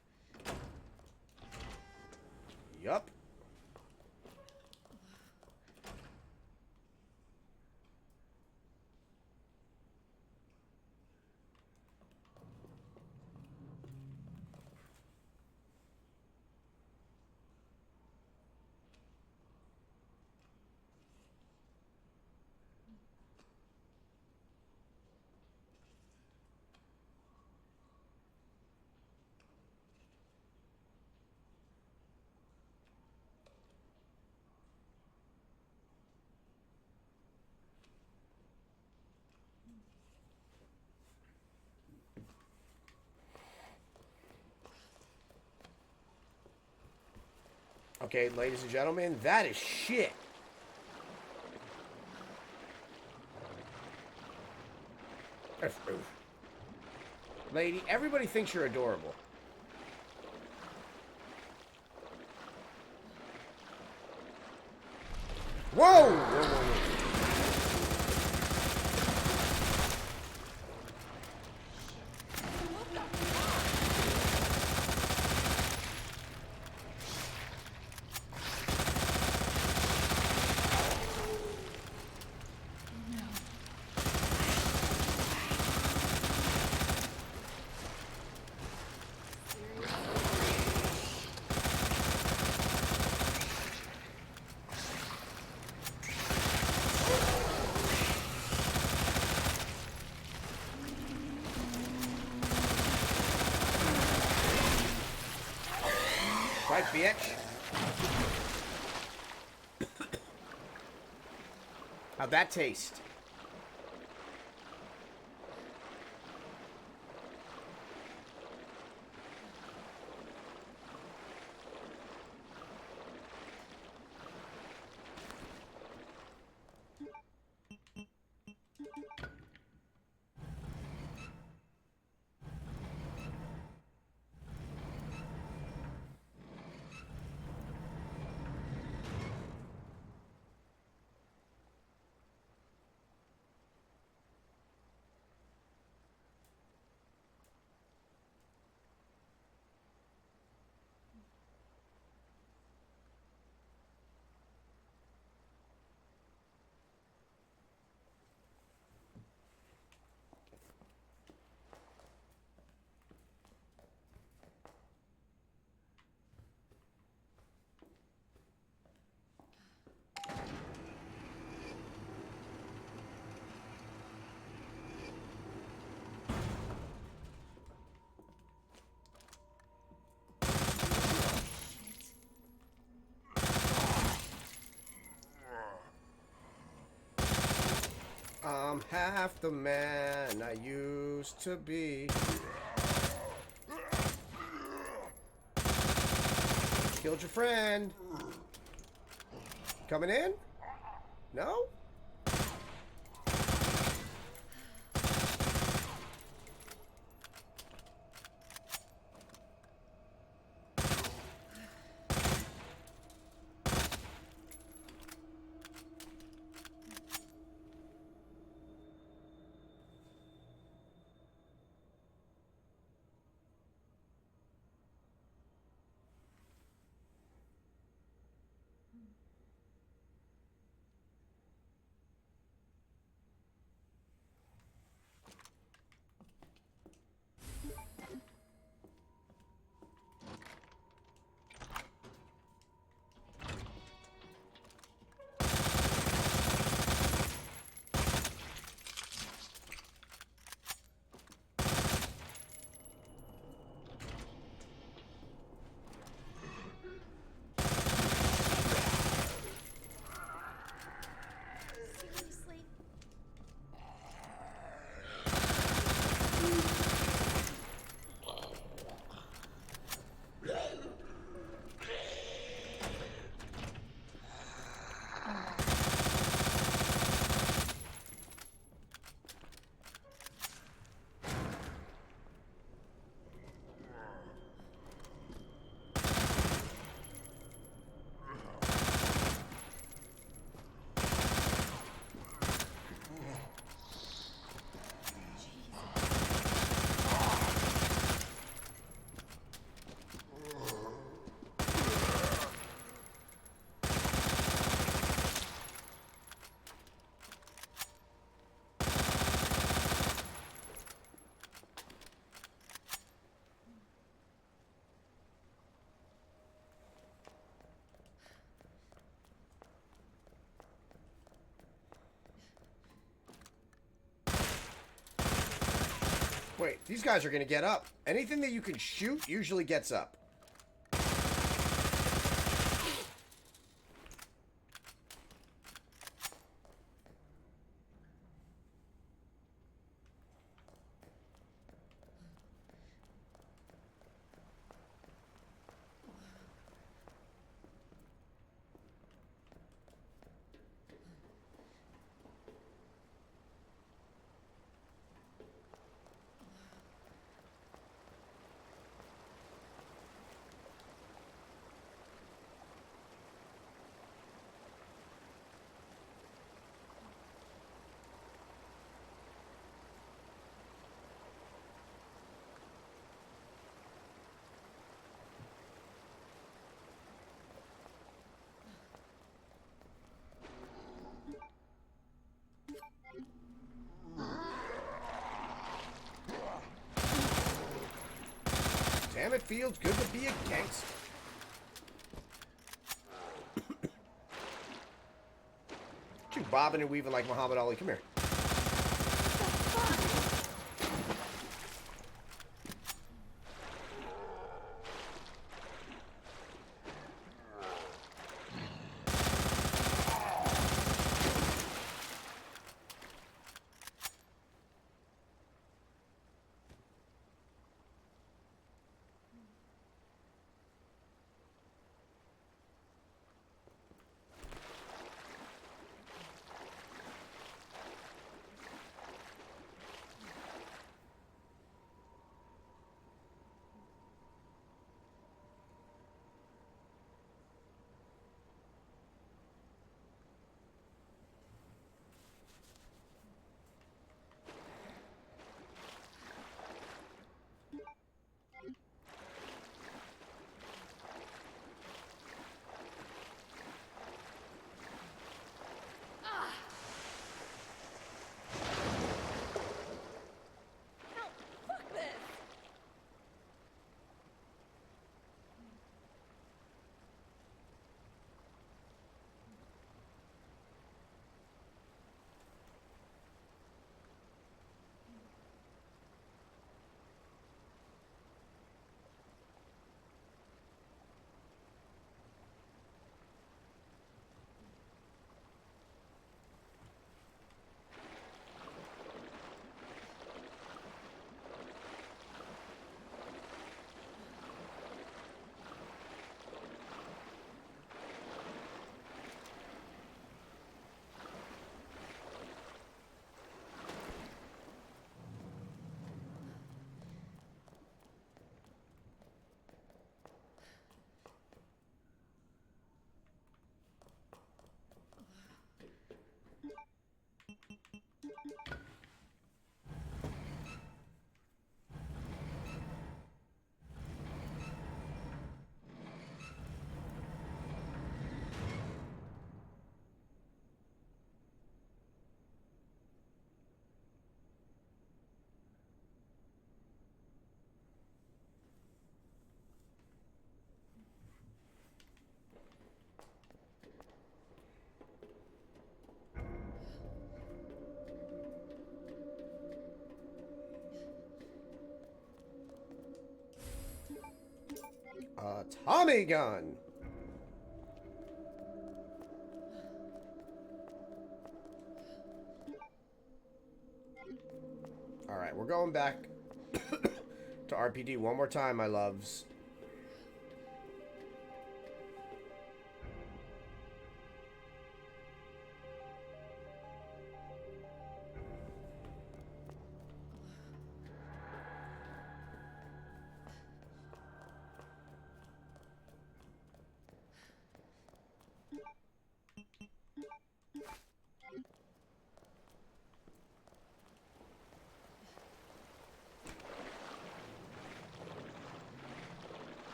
Yup. Okay, ladies and gentlemen, that is shit. Lady, everybody thinks you're adorable. Whoa! Whoa, whoa, whoa. bitch. How'd that taste? I'm half the man I used to be. Killed your friend. Coming in? No? Seriously? Wait, these guys are gonna get up. Anything that you can shoot usually gets up. Damn, it feels good to be a gangster. You bobbing and weaving like Muhammad Ali. Come here. Tommy gun. Alright, we're going back to RPD one more time, my loves.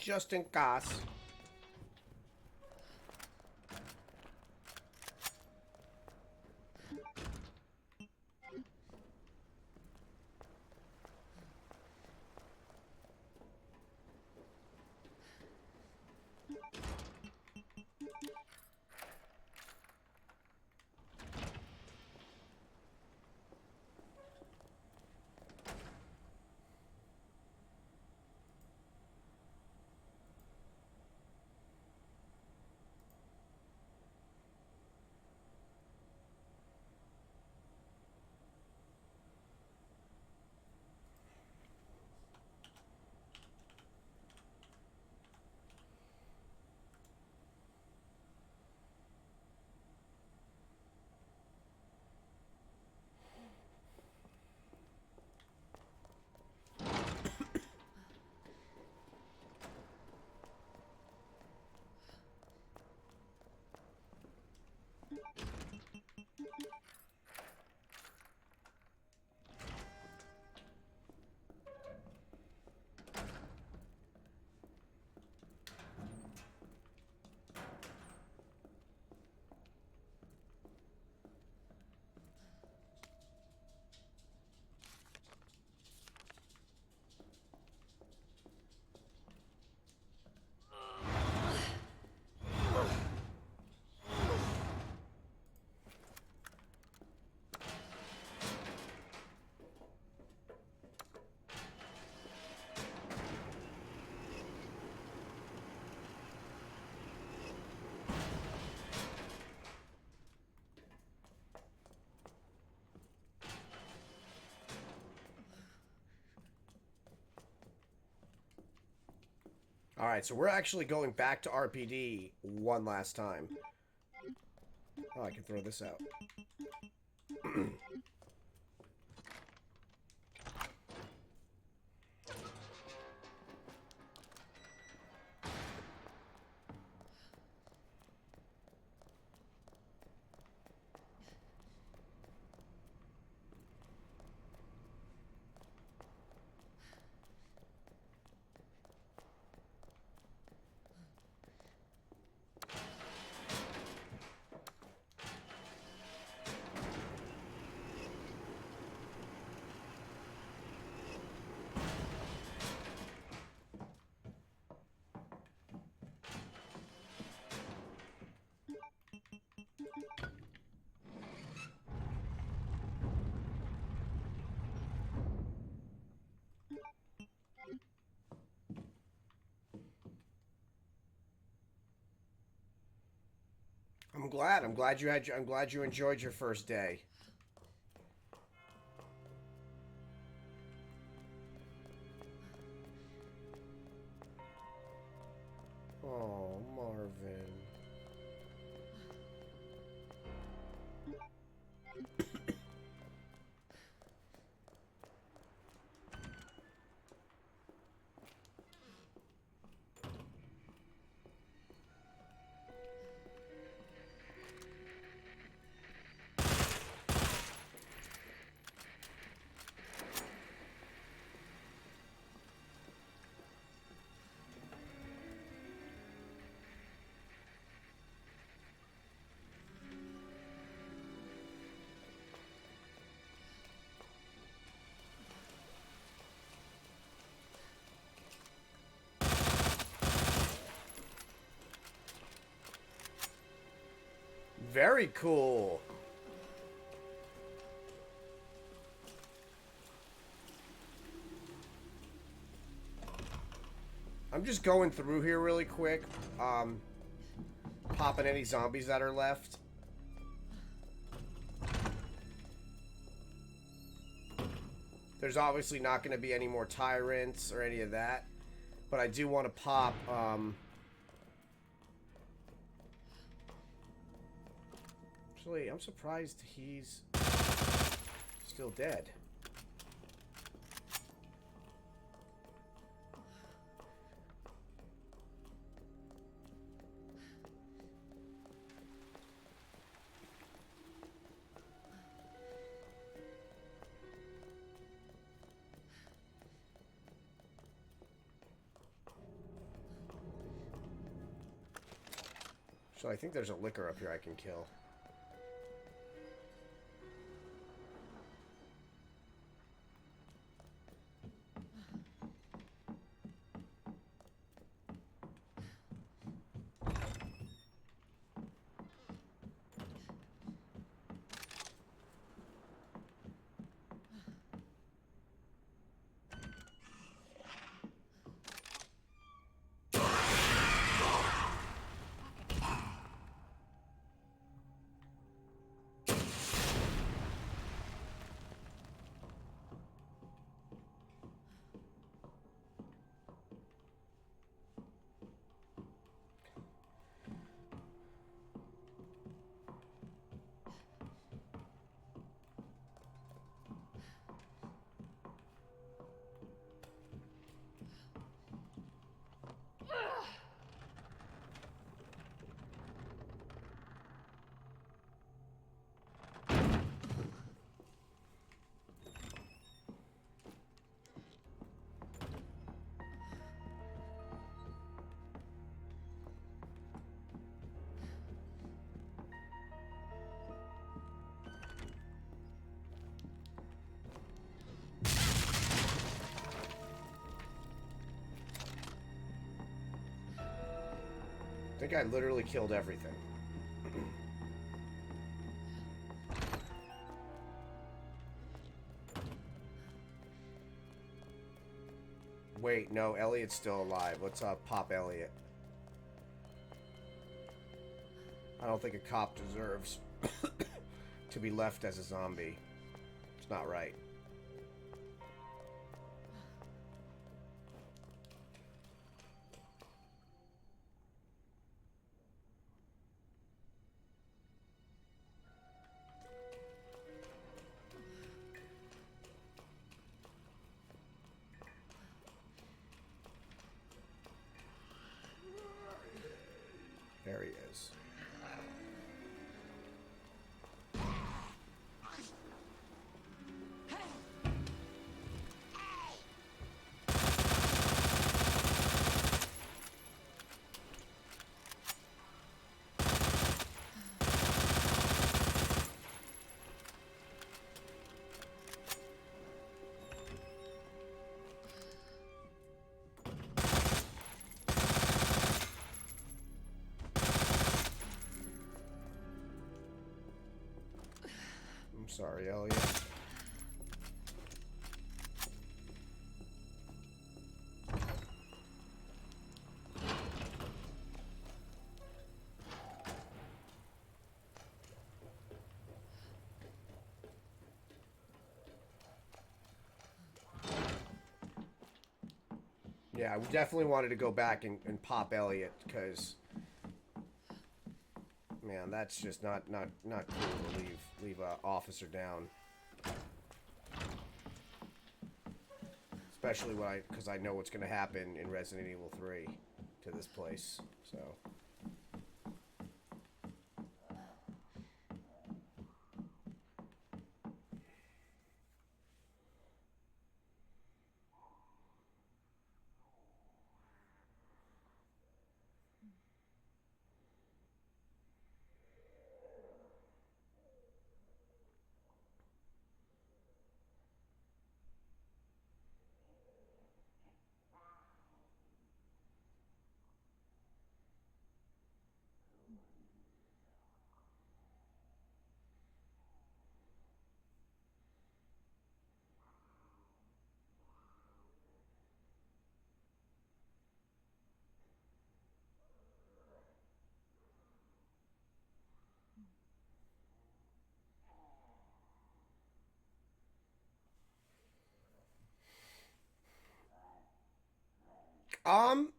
Just in case. Alright, so we're actually going back to RPD one last time. Oh, I can throw this out. I'm glad you enjoyed your first day. Oh, Marvin. Very cool. I'm just going through here really quick, popping any zombies that are left. There's obviously not going to be any more tyrants or any of that, but I do want to pop, actually, I'm surprised he's still dead. So I think there's a liquor up here I can kill. I think I literally killed everything. Wait, no, Elliot's still alive. Let's pop Elliot. I don't think a cop deserves to be left as a zombie. It's not right. There he is. I'm sorry, Elliot. Yeah, we definitely wanted to go back and pop Elliot, because man, that's just not cool to leave a officer down. Especially because I know what's going to happen in Resident Evil 3 to this place. So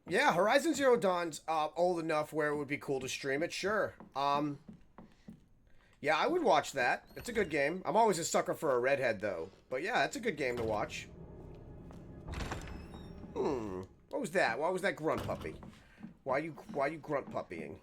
Yeah, Horizon Zero Dawn's old enough where it would be cool to stream it, sure. Yeah, I would watch that. It's a good game. I'm always a sucker for a redhead, though. But yeah, it's a good game to watch. What was that? Why was that grunt puppy? Why you grunt puppying?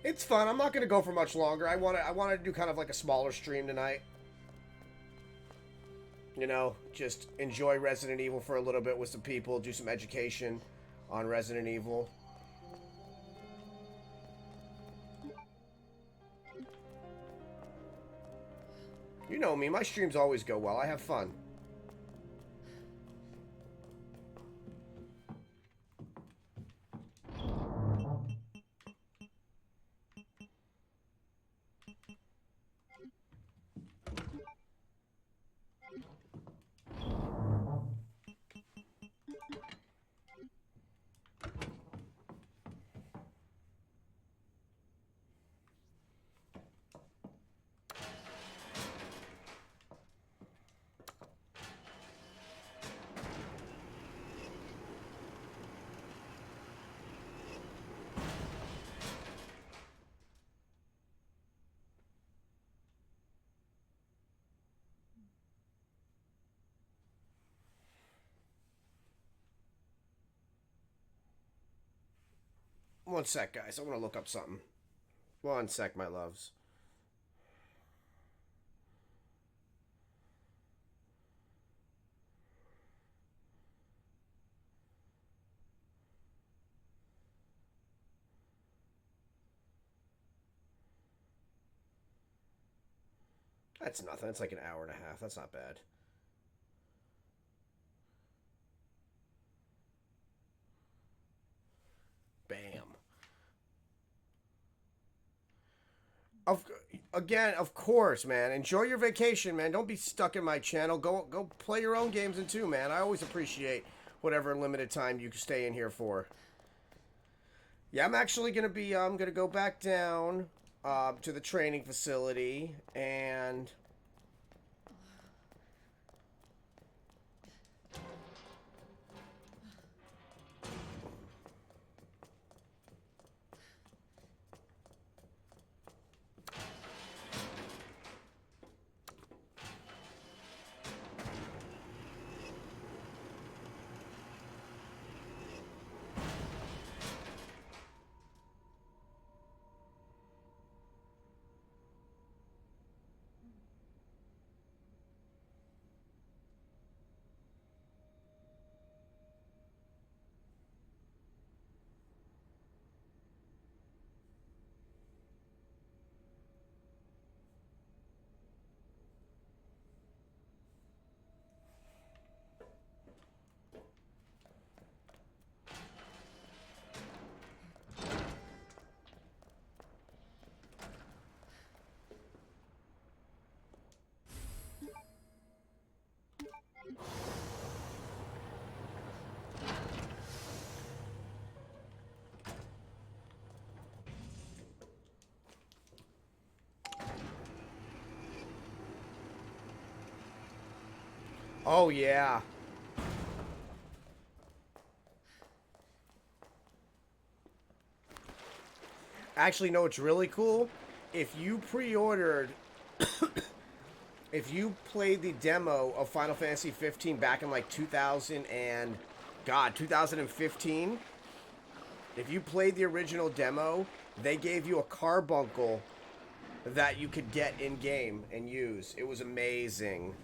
It's fun. I'm not gonna go for much longer. I wanted to do kind of like a smaller stream tonight. You know, just enjoy Resident Evil for a little bit with some people, do some education on Resident Evil. You know me, my streams always go well. I have fun. One sec, guys. I want to look up something. One sec, my loves. That's nothing. It's like an hour and a half. That's not bad. Bam. Of course, man. Enjoy your vacation, man. Don't be stuck in my channel. Go play your own games in too, man. I always appreciate whatever limited time you stay in here for. Yeah, I'm actually gonna be I'm gonna go back down to the training facility and oh yeah. Actually, no, it's really cool. If you pre-ordered, if you played the demo of Final Fantasy 15 back in like 2015, if you played the original demo, they gave you a carbuncle that you could get in-game and use. It was amazing.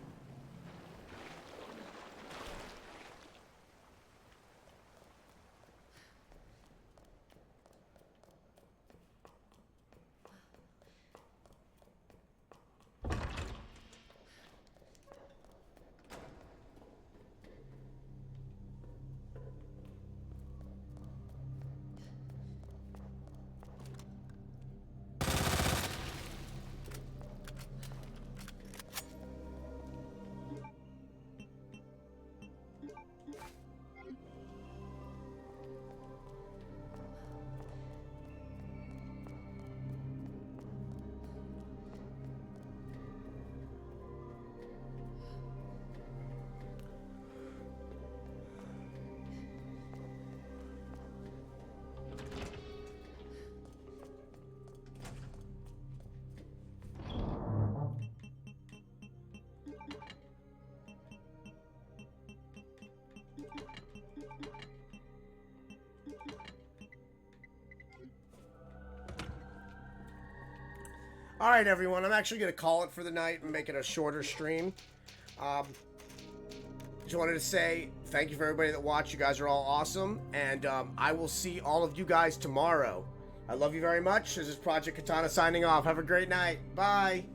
All right, everyone. I'm actually going to call it for the night and make it a shorter stream. Just wanted to say thank you for everybody that watched. You guys are all awesome. And I will see all of you guys tomorrow. I love you very much. This is Project Katana signing off. Have a great night. Bye.